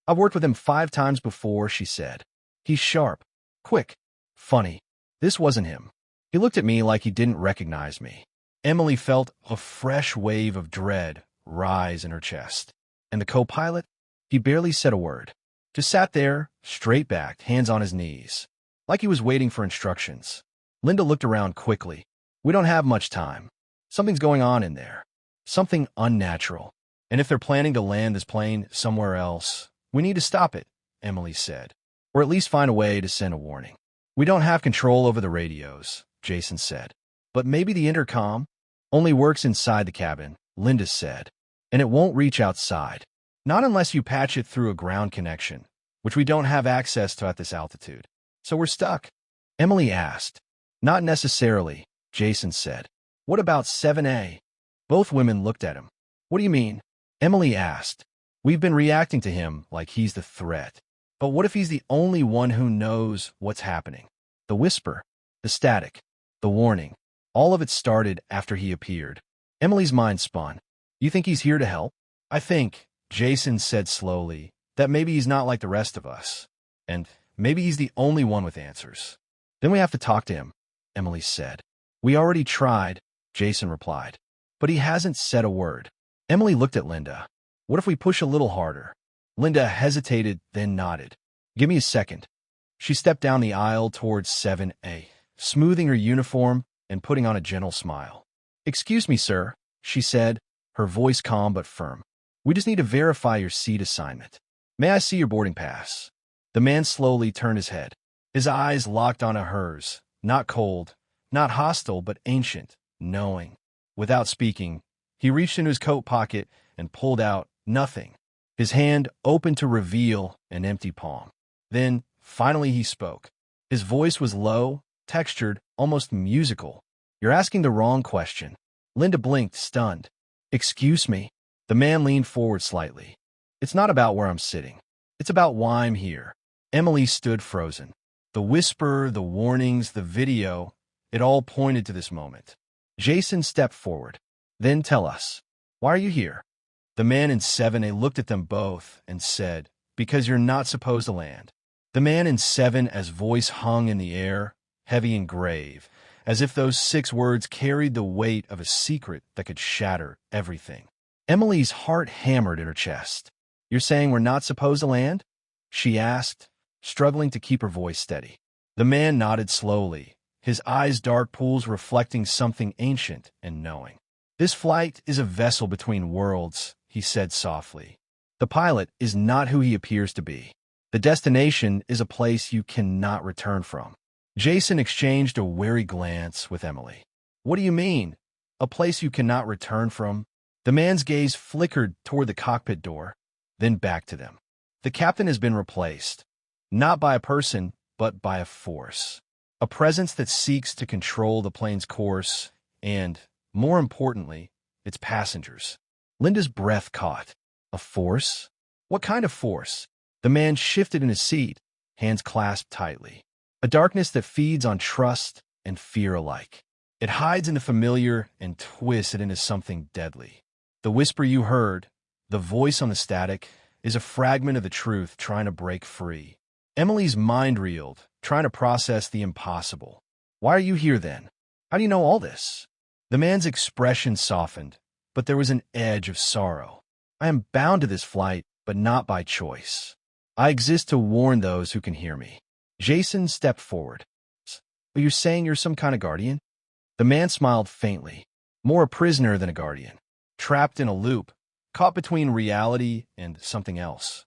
"I've worked with him 5 times before," she said. "He's sharp, quick, funny. This wasn't him." He looked at me like he didn't recognize me. Emily felt a fresh wave of dread rise in her chest. And the co-pilot? He barely said a word. Just sat there, straight-backed, hands on his knees, like he was waiting for instructions. Linda looked around quickly. "We don't have much time. Something's going on in there. Something unnatural. And if they're planning to land this plane somewhere else, we need to stop it," Emily said. "Or at least find a way to send a warning." "We don't have control over the radios," Jason said. "But maybe the intercom only works inside the cabin," Linda said. "And it won't reach outside. Not unless you patch it through a ground connection, which we don't have access to at this altitude. So we're stuck?" Emily asked. "Not necessarily," Jason said. "What about 7A?" Both women looked at him. "What do you mean?" Emily asked. "We've been reacting to him like he's the threat. But what if he's the only one who knows what's happening? The whisper, the static, the warning, all of it started after he appeared." Emily's mind spun. "You think he's here to help?" "I think," Jason said slowly, "that maybe he's not like the rest of us. And maybe he's the only one with answers." "Then we have to talk to him," Emily said. "We already tried," Jason replied. "But he hasn't said a word." Emily looked at Linda. "What if we push a little harder?" Linda hesitated, then nodded. "Give me a second." She stepped down the aisle towards 7A, smoothing her uniform and putting on a gentle smile. "Excuse me, sir," she said, her voice calm but firm. "We just need to verify your seat assignment. May I see your boarding pass?" The man slowly turned his head. His eyes locked onto hers, not cold, not hostile, but ancient, knowing. Without speaking, he reached into his coat pocket and pulled out nothing. His hand opened to reveal an empty palm. Then, finally he spoke. His voice was low, textured, almost musical. "You're asking the wrong question." Linda blinked, stunned. "Excuse me." The man leaned forward slightly. "It's not about where I'm sitting. It's about why I'm here." Emily stood frozen. The whisper, the warnings, the video, it all pointed to this moment. Jason stepped forward. "Then tell us. Why are you here?" The man in 7A looked at them both and said, "Because you're not supposed to land." The man in 7A's voice hung in the air, heavy and grave, as if those 6 words carried the weight of a secret that could shatter everything. Emily's heart hammered in her chest. "You're saying we're not supposed to land?" she asked, struggling to keep her voice steady. The man nodded slowly, his eyes dark pools reflecting something ancient and knowing. "This flight is a vessel between worlds," he said softly. "The pilot is not who he appears to be. The destination is a place you cannot return from." Jason exchanged a wary glance with Emily. "What do you mean? A place you cannot return from?" The man's gaze flickered toward the cockpit door, then back to them. "The captain has been replaced, not by a person, but by a force. A presence that seeks to control the plane's course and, more importantly, its passengers." Linda's breath caught. "A force? What kind of force?" The man shifted in his seat, hands clasped tightly. "A darkness that feeds on trust and fear alike. It hides in the familiar and twists it into something deadly. The whisper you heard, the voice on the static, is a fragment of the truth trying to break free." Emily's mind reeled, trying to process the impossible. "Why are you here then? How do you know all this?" The man's expression softened, but there was an edge of sorrow. "I am bound to this flight, but not by choice. I exist to warn those who can hear me." Jason stepped forward. "But you're saying you're some kind of guardian?" The man smiled faintly, more a prisoner than a guardian, trapped in a loop, caught between reality and something else.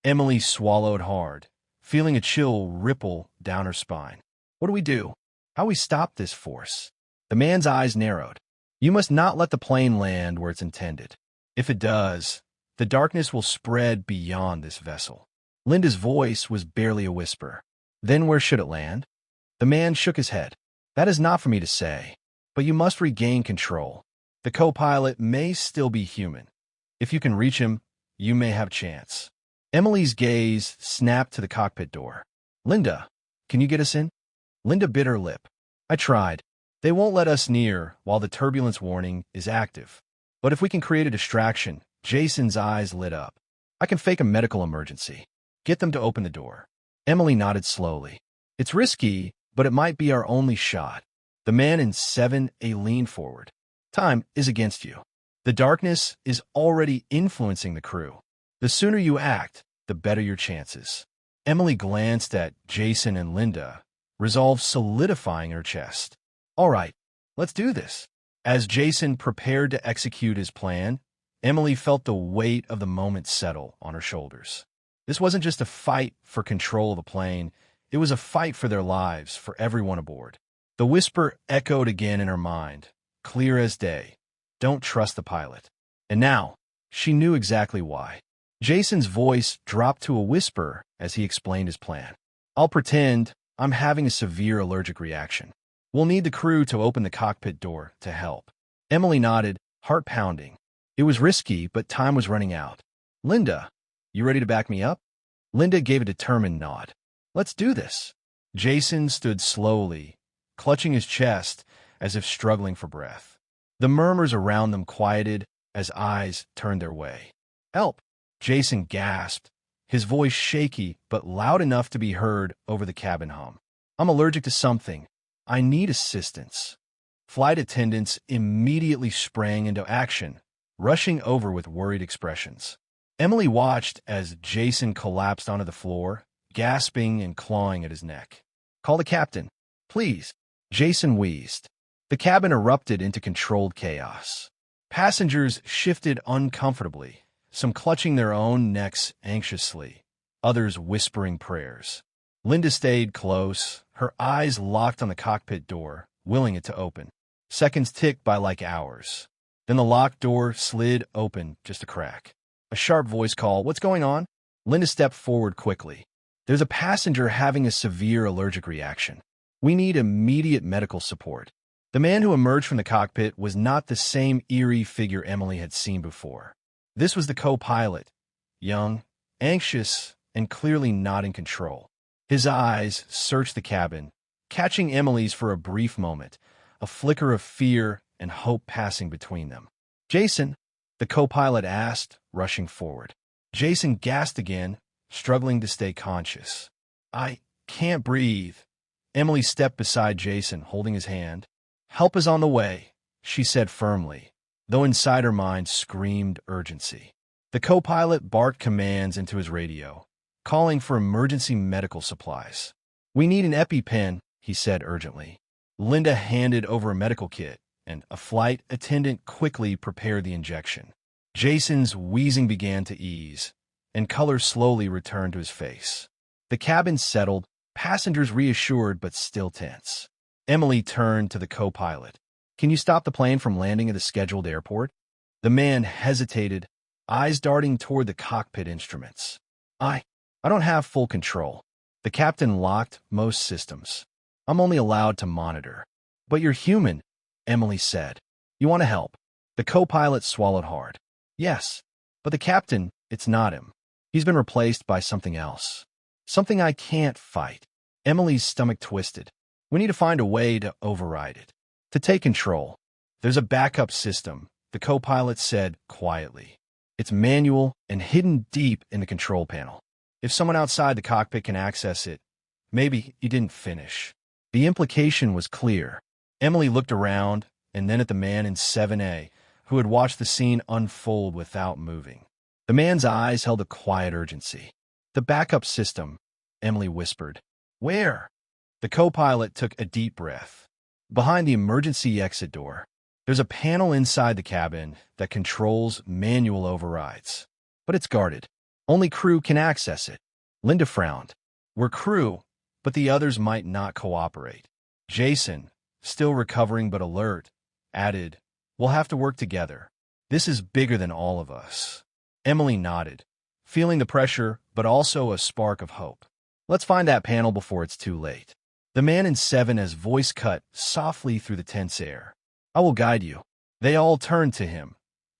Emily swallowed hard, feeling a chill ripple down her spine. What do we do? How we stop this force? The man's eyes narrowed. You must not let the plane land where it's intended. If it does, the darkness will spread beyond this vessel. Linda's voice was barely a whisper. Then where should it land? The man shook his head. That is not for me to say, but you must regain control. The co-pilot may still be human. If you can reach him, you may have chance. Emily's gaze snapped to the cockpit door. Linda, can you get us in? Linda bit her lip. I tried. They won't let us near while the turbulence warning is active. But if we can create a distraction, Jason's eyes lit up. I can fake a medical emergency. Get them to open the door. Emily nodded slowly. It's risky, but it might be our only shot. The man in 7A leaned forward. Time is against you. The darkness is already influencing the crew. The sooner you act, the better your chances. Emily glanced at Jason and Linda, resolve solidifying her chest. All right, let's do this. As Jason prepared to execute his plan, Emily felt the weight of the moment settle on her shoulders. This wasn't just a fight for control of the plane. It was a fight for their lives, for everyone aboard. The whisper echoed again in her mind, clear as day. Don't trust the pilot. And now, she knew exactly why. Jason's voice dropped to a whisper as he explained his plan. I'll pretend I'm having a severe allergic reaction. We'll need the crew to open the cockpit door to help. Emily nodded, heart pounding. It was risky, but time was running out. Linda, you ready to back me up? Linda gave a determined nod. Let's do this. Jason stood slowly, clutching his chest as if struggling for breath. The murmurs around them quieted as eyes turned their way. Help! Jason gasped, his voice shaky but loud enough to be heard over the cabin hum. I'm allergic to something. I need assistance. Flight attendants immediately sprang into action, rushing over with worried expressions. Emily watched as Jason collapsed onto the floor, gasping and clawing at his neck. Call the captain, please. Jason wheezed. The cabin erupted into controlled chaos. Passengers shifted uncomfortably, some clutching their own necks anxiously, others whispering prayers. Linda stayed close, her eyes locked on the cockpit door, willing it to open. Seconds ticked by like hours. Then the locked door slid open just a crack. A sharp voice called, "What's going on?" Linda stepped forward quickly. There's a passenger having a severe allergic reaction. We need immediate medical support. The man who emerged from the cockpit was not the same eerie figure Emily had seen before. This was the co-pilot, young, anxious, and clearly not in control. His eyes searched the cabin, catching Emily's for a brief moment, a flicker of fear and hope passing between them. Jason, the co-pilot asked, rushing forward. Jason gasped again, struggling to stay conscious. I can't breathe. Emily stepped beside Jason, holding his hand. Help is on the way, she said firmly, though inside her mind screamed urgency. The co-pilot barked commands into his radio, calling for emergency medical supplies. We need an EpiPen, he said urgently. Linda handed over a medical kit, and a flight attendant quickly prepared the injection. Jason's wheezing began to ease, and color slowly returned to his face. The cabin settled, passengers reassured but still tense. Emily turned to the co-pilot. Can you stop the plane from landing at the scheduled airport? The man hesitated, eyes darting toward the cockpit instruments. I don't have full control. The captain locked most systems. I'm only allowed to monitor. But you're human, Emily said. You want to help? The co-pilot swallowed hard. Yes, but the captain, it's not him. He's been replaced by something else. Something I can't fight. Emily's stomach twisted. We need to find a way to override it. To take control. There's a backup system, the co-pilot said quietly. It's manual and hidden deep in the control panel. If someone outside the cockpit can access it, maybe he didn't finish. The implication was clear. Emily looked around and then at the man in 7A, who had watched the scene unfold without moving. The man's eyes held a quiet urgency. The backup system, Emily whispered. Where? The co-pilot took a deep breath. Behind the emergency exit door, there's a panel inside the cabin that controls manual overrides. But it's guarded. Only crew can access it. Linda frowned. We're crew, but the others might not cooperate. Jason, still recovering but alert, added, we'll have to work together. This is bigger than all of us. Emily nodded, feeling the pressure but also a spark of hope. Let's find that panel before it's too late. The man in 7's voice cut softly through the tense air. I will guide you. They all turned to him,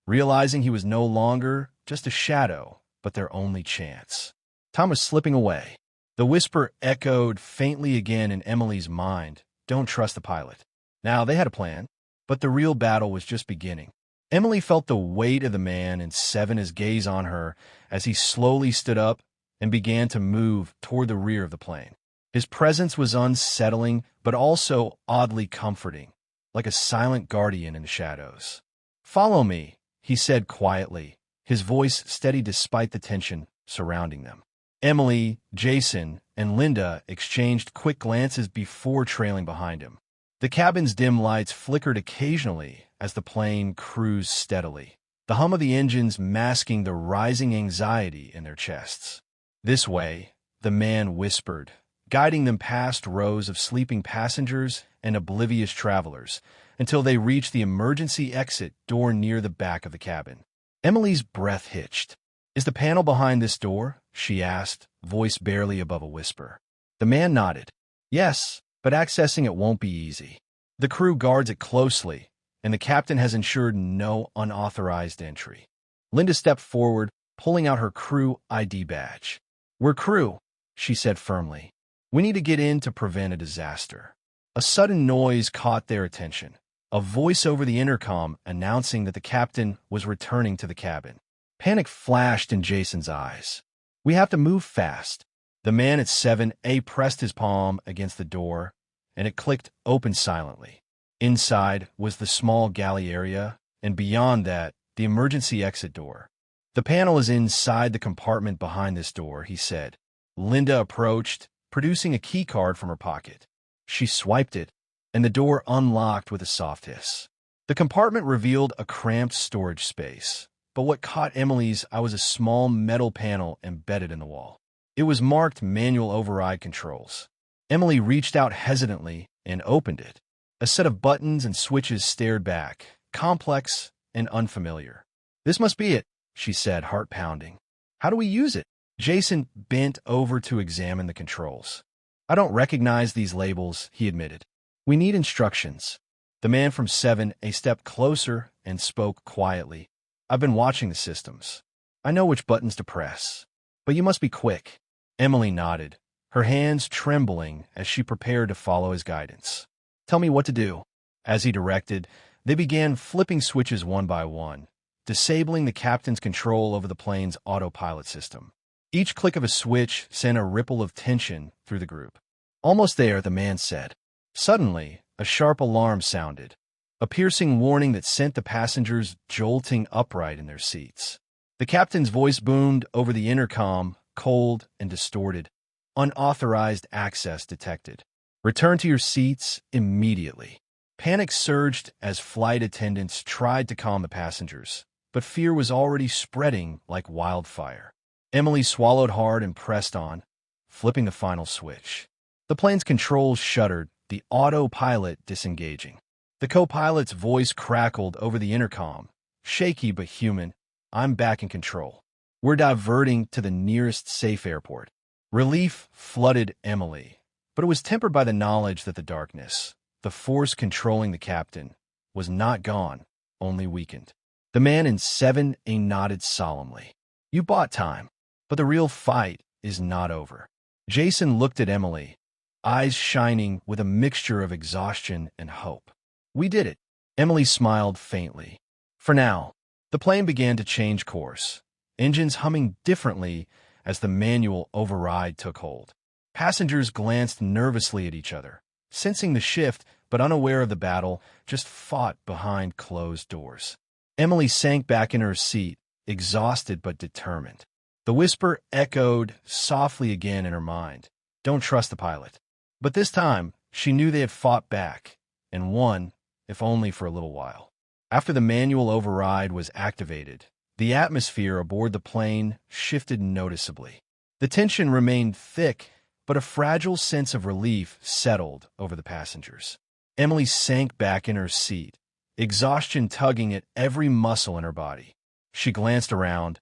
realizing he was no longer just a shadow, but their only chance. Time was slipping away. The whisper echoed faintly again in Emily's mind. Don't trust the pilot. Now, they had a plan, but the real battle was just beginning. Emily felt the weight of the man in 7's gaze on her as he slowly stood up and began to move toward the rear of the plane. His presence was unsettling, but also oddly comforting, like a silent guardian in the shadows. Follow me, he said quietly, his voice steady despite the tension surrounding them. Emily, Jason, and Linda exchanged quick glances before trailing behind him. The cabin's dim lights flickered occasionally as the plane cruised steadily, the hum of the engines masking the rising anxiety in their chests. This way, the man whispered, guiding them past rows of sleeping passengers and oblivious travelers until they reached the emergency exit door near the back of the cabin. Emily's breath hitched. Is the panel behind this door? She asked, voice barely above a whisper. The man nodded. Yes, but accessing it won't be easy. The crew guards it closely, and the captain has ensured no unauthorized entry. Linda stepped forward, pulling out her crew ID badge. We're crew, she said firmly. We need to get in to prevent a disaster. A sudden noise caught their attention, a voice over the intercom announcing that the captain was returning to the cabin. Panic flashed in Jason's eyes. We have to move fast. The man at 7A pressed his palm against the door, and it clicked open silently. Inside was the small galley area, and beyond that, the emergency exit door. The panel is inside the compartment behind this door, he said. Linda approached, producing a key card from her pocket. She swiped it, and the door unlocked with a soft hiss. The compartment revealed a cramped storage space, but what caught Emily's eye was a small metal panel embedded in the wall. It was marked Manual Override Controls. Emily reached out hesitantly and opened it. A set of buttons and switches stared back, complex and unfamiliar. This must be it, she said, heart pounding. How do we use it? Jason bent over to examine the controls. I don't recognize these labels, he admitted. We need instructions. The man from 7A stepped closer and spoke quietly. I've been watching the systems. I know which buttons to press. But you must be quick. Emily nodded, her hands trembling as she prepared to follow his guidance. Tell me what to do. As he directed, they began flipping switches one by one, disabling the captain's control over the plane's autopilot system. Each click of a switch sent a ripple of tension through the group. Almost there, the man said. Suddenly, a sharp alarm sounded, a piercing warning that sent the passengers jolting upright in their seats. The captain's voice boomed over the intercom, cold and distorted. Unauthorized access detected. Return to your seats immediately. Panic surged as flight attendants tried to calm the passengers, but fear was already spreading like wildfire. Emily swallowed hard and pressed on, flipping the final switch. The plane's controls shuddered, the autopilot disengaging. The co-pilot's voice crackled over the intercom, shaky but human. I'm back in control. We're diverting to the nearest safe airport. Relief flooded Emily, but it was tempered by the knowledge that the darkness, the force controlling the captain, was not gone, only weakened. The man in 7A nodded solemnly. You bought time, but the real fight is not over. Jason looked at Emily, eyes shining with a mixture of exhaustion and hope. We did it. Emily smiled faintly. For now, the plane began to change course, engines humming differently as the manual override took hold. Passengers glanced nervously at each other, sensing the shift but unaware of the battle, just fought behind closed doors. Emily sank back in her seat, exhausted but determined. The whisper echoed softly again in her mind. Don't trust the pilot. But this time, she knew they had fought back, and won, if only for a little while. After the manual override was activated, the atmosphere aboard the plane shifted noticeably. The tension remained thick, but a fragile sense of relief settled over the passengers. Emily sank back in her seat, exhaustion tugging at every muscle in her body. She glanced around.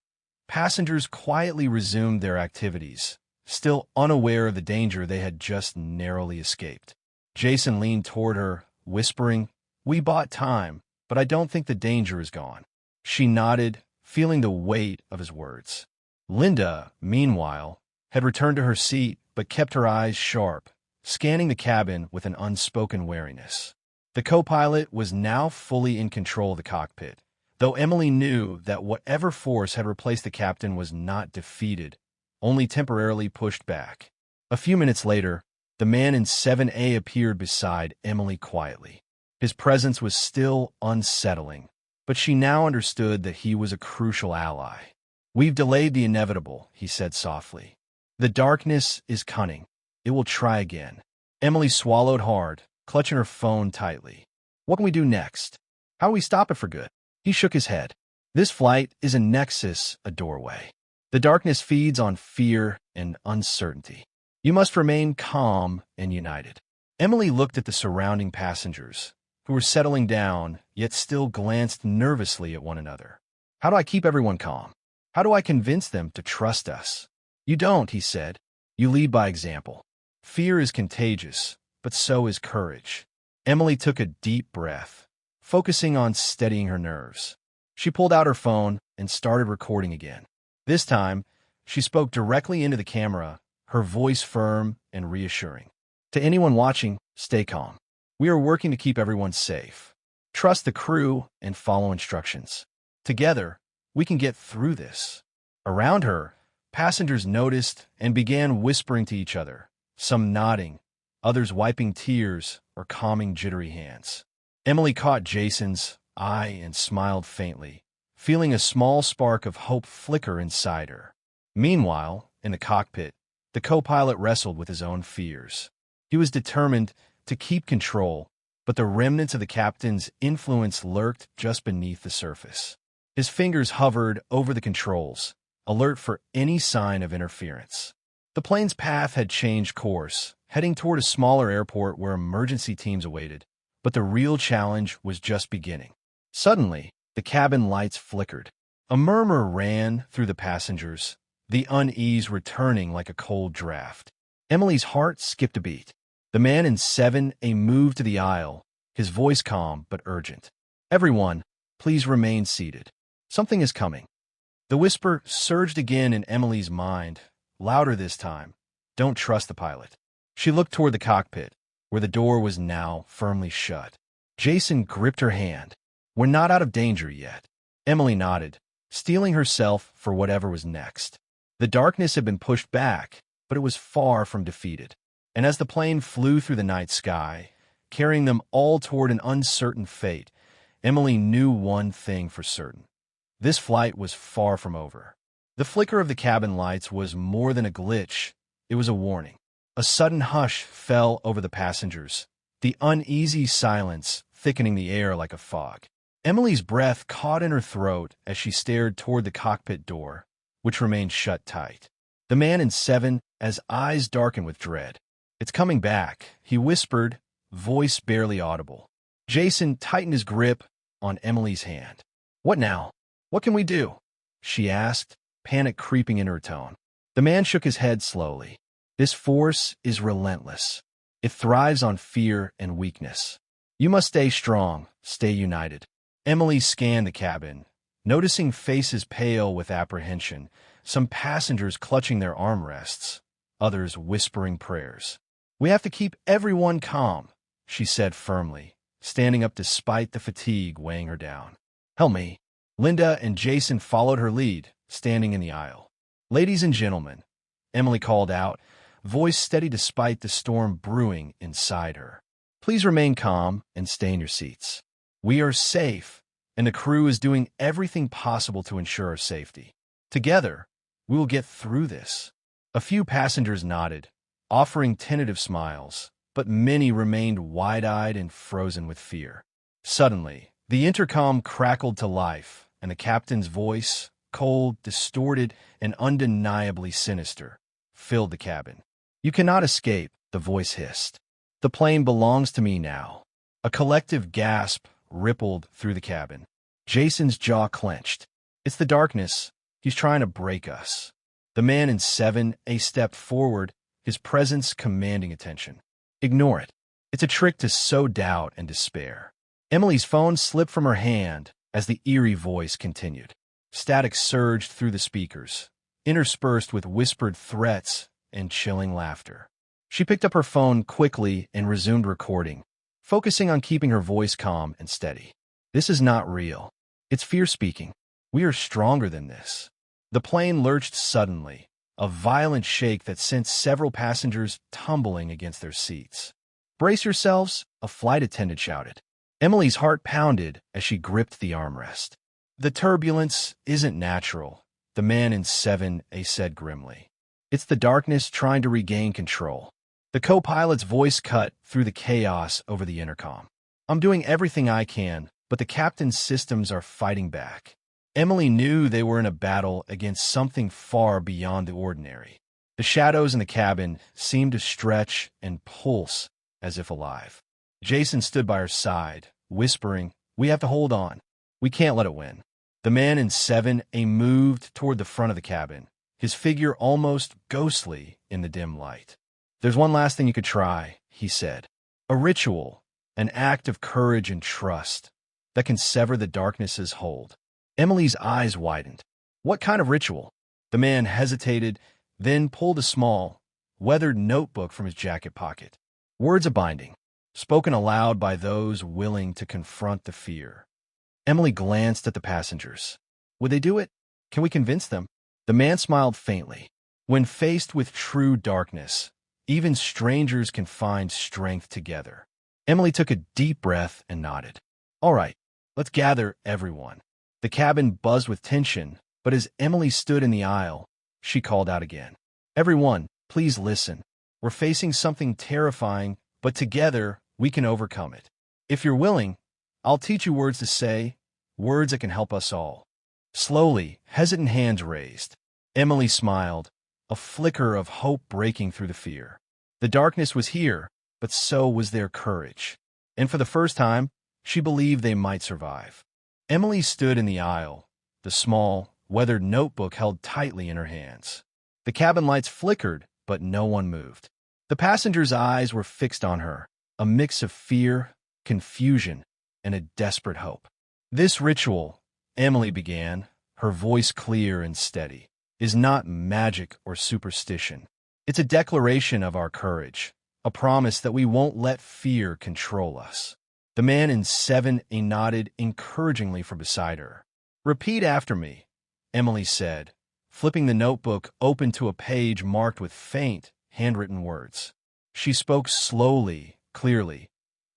Passengers quietly resumed their activities, still unaware of the danger they had just narrowly escaped. Jason leaned toward her, whispering, "We bought time, but I don't think the danger is gone." She nodded, feeling the weight of his words. Linda, meanwhile, had returned to her seat but kept her eyes sharp, scanning the cabin with an unspoken wariness. The co-pilot was now fully in control of the cockpit, though Emily knew that whatever force had replaced the captain was not defeated, only temporarily pushed back. A few minutes later, the man in 7A appeared beside Emily quietly. His presence was still unsettling, but she now understood that he was a crucial ally. "We've delayed the inevitable," he said softly. "The darkness is cunning. It will try again." Emily swallowed hard, clutching her phone tightly. "What can we do next? How do we stop it for good?" He shook his head. "This flight is a nexus, a doorway. The darkness feeds on fear and uncertainty. You must remain calm and united." Emily looked at the surrounding passengers, who were settling down, yet still glanced nervously at one another. "How do I keep everyone calm? How do I convince them to trust us?" "You don't," he said. "You lead by example. Fear is contagious, but so is courage." Emily took a deep breath, focusing on steadying her nerves. She pulled out her phone and started recording again. This time, she spoke directly into the camera, her voice firm and reassuring. "To anyone watching, stay calm. We are working to keep everyone safe. Trust the crew and follow instructions. Together, we can get through this." Around her, passengers noticed and began whispering to each other, some nodding, others wiping tears or calming jittery hands. Emily caught Jason's eye and smiled faintly, feeling a small spark of hope flicker inside her. Meanwhile, in the cockpit, the co-pilot wrestled with his own fears. He was determined to keep control, but the remnants of the captain's influence lurked just beneath the surface. His fingers hovered over the controls, alert for any sign of interference. The plane's path had changed course, heading toward a smaller airport where emergency teams awaited, but the real challenge was just beginning. Suddenly, the cabin lights flickered. A murmur ran through the passengers, the unease returning like a cold draft. Emily's heart skipped a beat. The man in 7A moved to the aisle, his voice calm but urgent. "Everyone, please remain seated. Something is coming." The whisper surged again in Emily's mind, louder this time. "Don't trust the pilot." She looked toward the cockpit, where the door was now firmly shut. Jason gripped her hand. "We're not out of danger yet." Emily nodded, steeling herself for whatever was next. The darkness had been pushed back, but it was far from defeated. And as the plane flew through the night sky, carrying them all toward an uncertain fate, Emily knew one thing for certain. This flight was far from over. The flicker of the cabin lights was more than a glitch. It was a warning. A sudden hush fell over the passengers, the uneasy silence thickening the air like a fog. Emily's breath caught in her throat as she stared toward the cockpit door, which remained shut tight. The man in 7's eyes darkened with dread. "It's coming back," he whispered, voice barely audible. Jason tightened his grip on Emily's hand. "What now? What can we do?" she asked, panic creeping into her tone. The man shook his head slowly. "This force is relentless. It thrives on fear and weakness. You must stay strong, stay united." Emily scanned the cabin, noticing faces pale with apprehension, some passengers clutching their armrests, others whispering prayers. "We have to keep everyone calm," she said firmly, standing up despite the fatigue weighing her down. "Help me." Linda and Jason followed her lead, standing in the aisle. "Ladies and gentlemen," Emily called out, voice steady despite the storm brewing inside her. "Please remain calm and stay in your seats. We are safe, and the crew is doing everything possible to ensure our safety. Together, we will get through this." A few passengers nodded, offering tentative smiles, but many remained wide-eyed and frozen with fear. Suddenly, the intercom crackled to life, and the captain's voice, cold, distorted, and undeniably sinister, filled the cabin. "You cannot escape," the voice hissed. "The plane belongs to me now." A collective gasp rippled through the cabin. Jason's jaw clenched. "It's the darkness. He's trying to break us." The man in 7A stepped forward, his presence commanding attention. "Ignore it. It's a trick to sow doubt and despair." Emily's phone slipped from her hand as the eerie voice continued. Static surged through the speakers, interspersed with whispered threats and chilling laughter. She picked up her phone quickly and resumed recording, focusing on keeping her voice calm and steady. "This is not real. It's fear speaking. We are stronger than this." The plane lurched suddenly, a violent shake that sent several passengers tumbling against their seats. "Brace yourselves," a flight attendant shouted. Emily's heart pounded as she gripped the armrest. "The turbulence isn't natural," the man in 7A said grimly. "It's the darkness trying to regain control." The co-pilot's voice cut through the chaos over the intercom. "I'm doing everything I can, but the captain's systems are fighting back." Emily knew they were in a battle against something far beyond the ordinary. The shadows in the cabin seemed to stretch and pulse as if alive. Jason stood by her side, whispering, "We have to hold on. We can't let it win." The man in 7A moved toward the front of the cabin, his figure almost ghostly in the dim light. "There's one last thing you could try," he said. "A ritual, an act of courage and trust that can sever the darkness's hold." Emily's eyes widened. "What kind of ritual?" The man hesitated, then pulled a small, weathered notebook from his jacket pocket. "Words of binding, spoken aloud by those willing to confront the fear." Emily glanced at the passengers. "Would they do it? Can we convince them?" The man smiled faintly. "When faced with true darkness, even strangers can find strength together." Emily took a deep breath and nodded. "All right, let's gather everyone." The cabin buzzed with tension, but as Emily stood in the aisle, she called out again. "Everyone, please listen. We're facing something terrifying, but together we can overcome it. If you're willing, I'll teach you words to say, words that can help us all." Slowly, hesitant hands raised. Emily smiled, a flicker of hope breaking through the fear. The darkness was here, but so was their courage. And for the first time, she believed they might survive. Emily stood in the aisle, the small, weathered notebook held tightly in her hands. The cabin lights flickered, but no one moved. The passengers' eyes were fixed on her, a mix of fear, confusion, and a desperate hope. "This ritual," Emily began, her voice clear and steady, "is not magic or superstition. It's a declaration of our courage, a promise that we won't let fear control us." The man in 7A nodded encouragingly from beside her. "Repeat after me," Emily said, flipping the notebook open to a page marked with faint, handwritten words. She spoke slowly, clearly.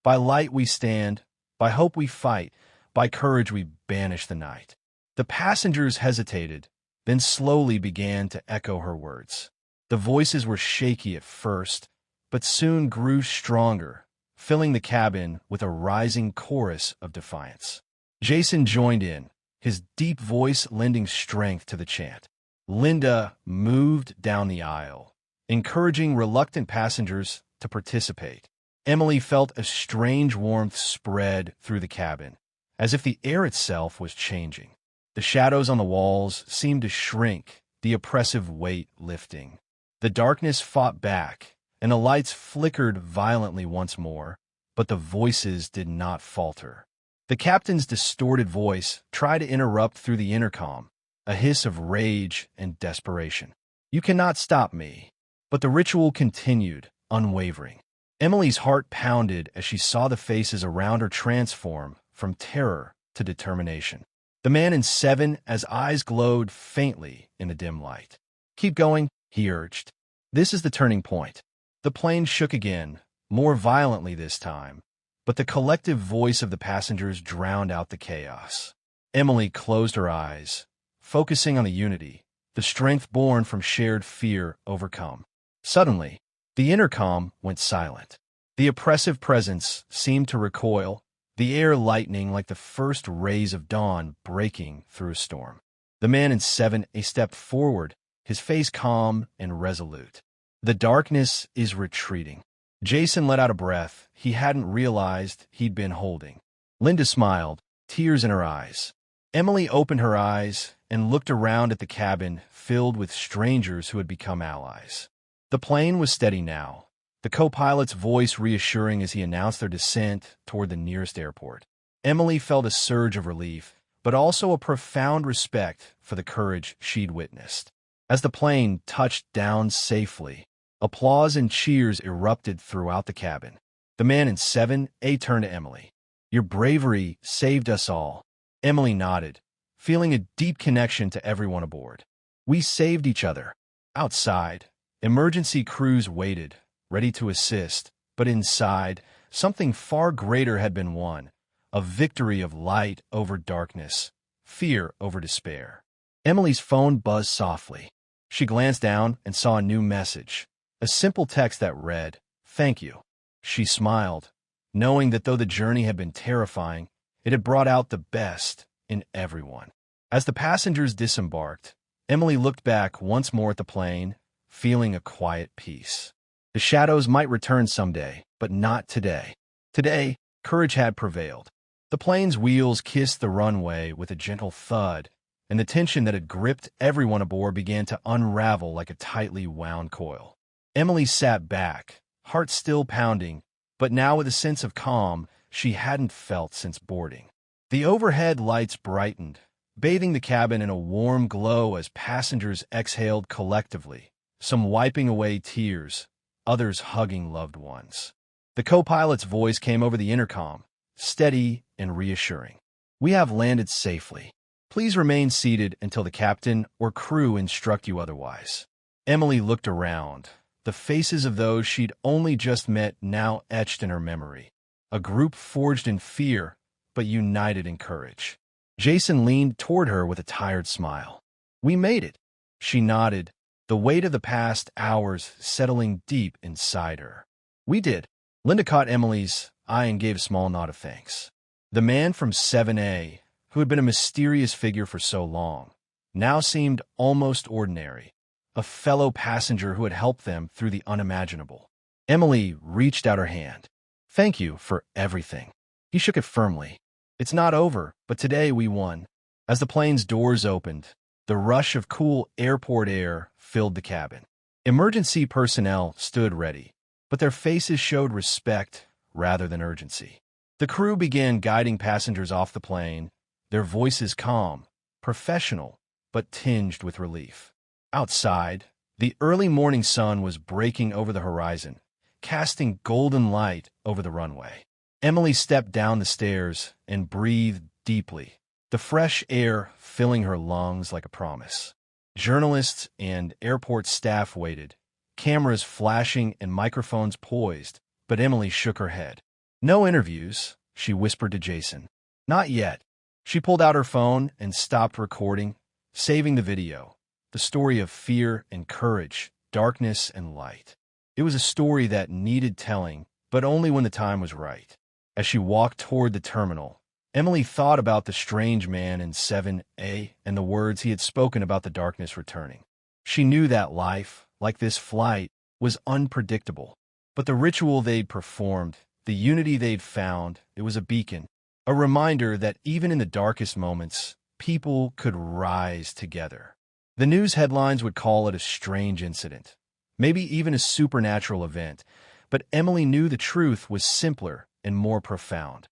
"By light we stand, by hope we fight, by courage we banish the night." The passengers hesitated, then slowly began to echo her words. The voices were shaky at first, but soon grew stronger, filling the cabin with a rising chorus of defiance. Jason joined in, his deep voice lending strength to the chant. Linda moved down the aisle, encouraging reluctant passengers to participate. Emily felt a strange warmth spread through the cabin, as if the air itself was changing. The shadows on the walls seemed to shrink, the oppressive weight lifting. The darkness fought back, and the lights flickered violently once more, but the voices did not falter. The captain's distorted voice tried to interrupt through the intercom, a hiss of rage and desperation. "You cannot stop me." But the ritual continued, unwavering. Emily's heart pounded as she saw the faces around her transform from terror to determination. The man in 7A's eyes glowed faintly in the dim light. "Keep going," he urged. "This is the turning point." The plane shook again, more violently this time, but the collective voice of the passengers drowned out the chaos. Emily closed her eyes, focusing on the unity, the strength born from shared fear overcome. Suddenly, the intercom went silent. The oppressive presence seemed to recoil, the air lightening like the first rays of dawn breaking through a storm. The man in 7A stepped forward, his face calm and resolute. The darkness is retreating. Jason let out a breath he hadn't realized he'd been holding. Linda smiled, tears in her eyes. Emily opened her eyes and looked around at the cabin filled with strangers who had become allies. The plane was steady now, the co-pilot's voice reassuring as he announced their descent toward the nearest airport. Emily felt a surge of relief, but also a profound respect for the courage she'd witnessed. As the plane touched down safely, applause and cheers erupted throughout the cabin. The man in 7A turned to Emily. "Your bravery saved us all." Emily nodded, feeling a deep connection to everyone aboard. "We saved each other." Outside, emergency crews waited, ready to assist, but inside, something far greater had been won, a victory of light over darkness, fear over despair. Emily's phone buzzed softly. She glanced down and saw a new message, a simple text that read, "Thank you." She smiled, knowing that though the journey had been terrifying, it had brought out the best in everyone. As the passengers disembarked, Emily looked back once more at the plane, feeling a quiet peace. The shadows might return someday, but not today. Today, courage had prevailed. The plane's wheels kissed the runway with a gentle thud, and the tension that had gripped everyone aboard began to unravel like a tightly wound coil. Emily sat back, heart still pounding, but now with a sense of calm she hadn't felt since boarding. The overhead lights brightened, bathing the cabin in a warm glow as passengers exhaled collectively, some wiping away tears, others hugging loved ones. The co-pilot's voice came over the intercom, steady and reassuring. "We have landed safely. Please remain seated until the captain or crew instruct you otherwise." Emily looked around, the faces of those she'd only just met now etched in her memory. A group forged in fear, but united in courage. Jason leaned toward her with a tired smile. "We made it." She nodded, the weight of the past hours settling deep inside her. "We did." Linda caught Emily's eye and gave a small nod of thanks. The man from 7A, who had been a mysterious figure for so long, now seemed almost ordinary, a fellow passenger who had helped them through the unimaginable. Emily reached out her hand. "Thank you for everything." He shook it firmly. "It's not over, but today we won." As the plane's doors opened, the rush of cool airport air filled the cabin. Emergency personnel stood ready, but their faces showed respect rather than urgency. The crew began guiding passengers off the plane, their voices calm, professional, but tinged with relief. Outside, the early morning sun was breaking over the horizon, casting golden light over the runway. Emily stepped down the stairs and breathed deeply, the fresh air filling her lungs like a promise. Journalists and airport staff waited, cameras flashing and microphones poised, but Emily shook her head. "No interviews," she whispered to Jason. "Not yet." She pulled out her phone and stopped recording, saving the video, the story of fear and courage, darkness and light. It was a story that needed telling, but only when the time was right. As she walked toward the terminal, Emily thought about the strange man in 7A and the words he had spoken about the darkness returning. She knew that life, like this flight, was unpredictable. But the ritual they'd performed, the unity they'd found, it was a beacon, a reminder that even in the darkest moments, people could rise together. The news headlines would call it a strange incident, maybe even a supernatural event, but Emily knew the truth was simpler and more profound.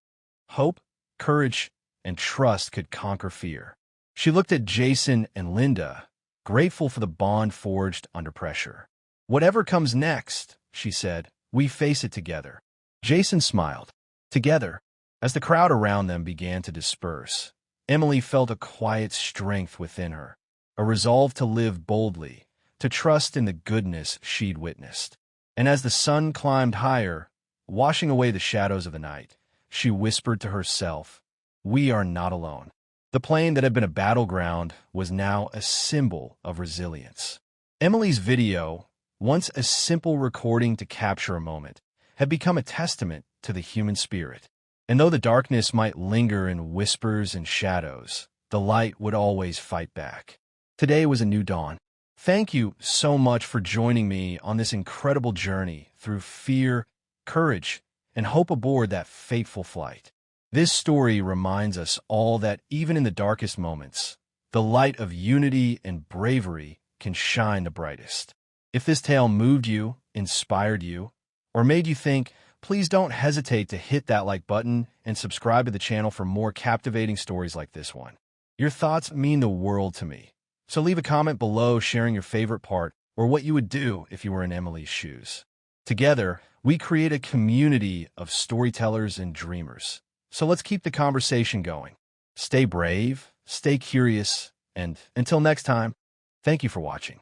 Hope, courage, and trust could conquer fear. She looked at Jason and Linda, grateful for the bond forged under pressure. "Whatever comes next," she said, "we face it together." Jason smiled. Together. As the crowd around them began to disperse, Emily felt a quiet strength within her, a resolve to live boldly, to trust in the goodness she'd witnessed. And as the sun climbed higher, washing away the shadows of the night, she whispered to herself, "We are not alone." The plane that had been a battleground was now a symbol of resilience. Emily's video, once a simple recording to capture a moment, have become a testament to the human spirit. And though the darkness might linger in whispers and shadows, the light would always fight back. Today was a new dawn. Thank you so much for joining me on this incredible journey through fear, courage, and hope aboard that fateful flight. This story reminds us all that even in the darkest moments, the light of unity and bravery can shine the brightest. If this tale moved you, inspired you, or made you think, please don't hesitate to hit that like button and subscribe to the channel for more captivating stories like this one. Your thoughts mean the world to me. So leave a comment below sharing your favorite part or what you would do if you were in Emily's shoes. Together, we create a community of storytellers and dreamers. So let's keep the conversation going. Stay brave, stay curious, and until next time, thank you for watching.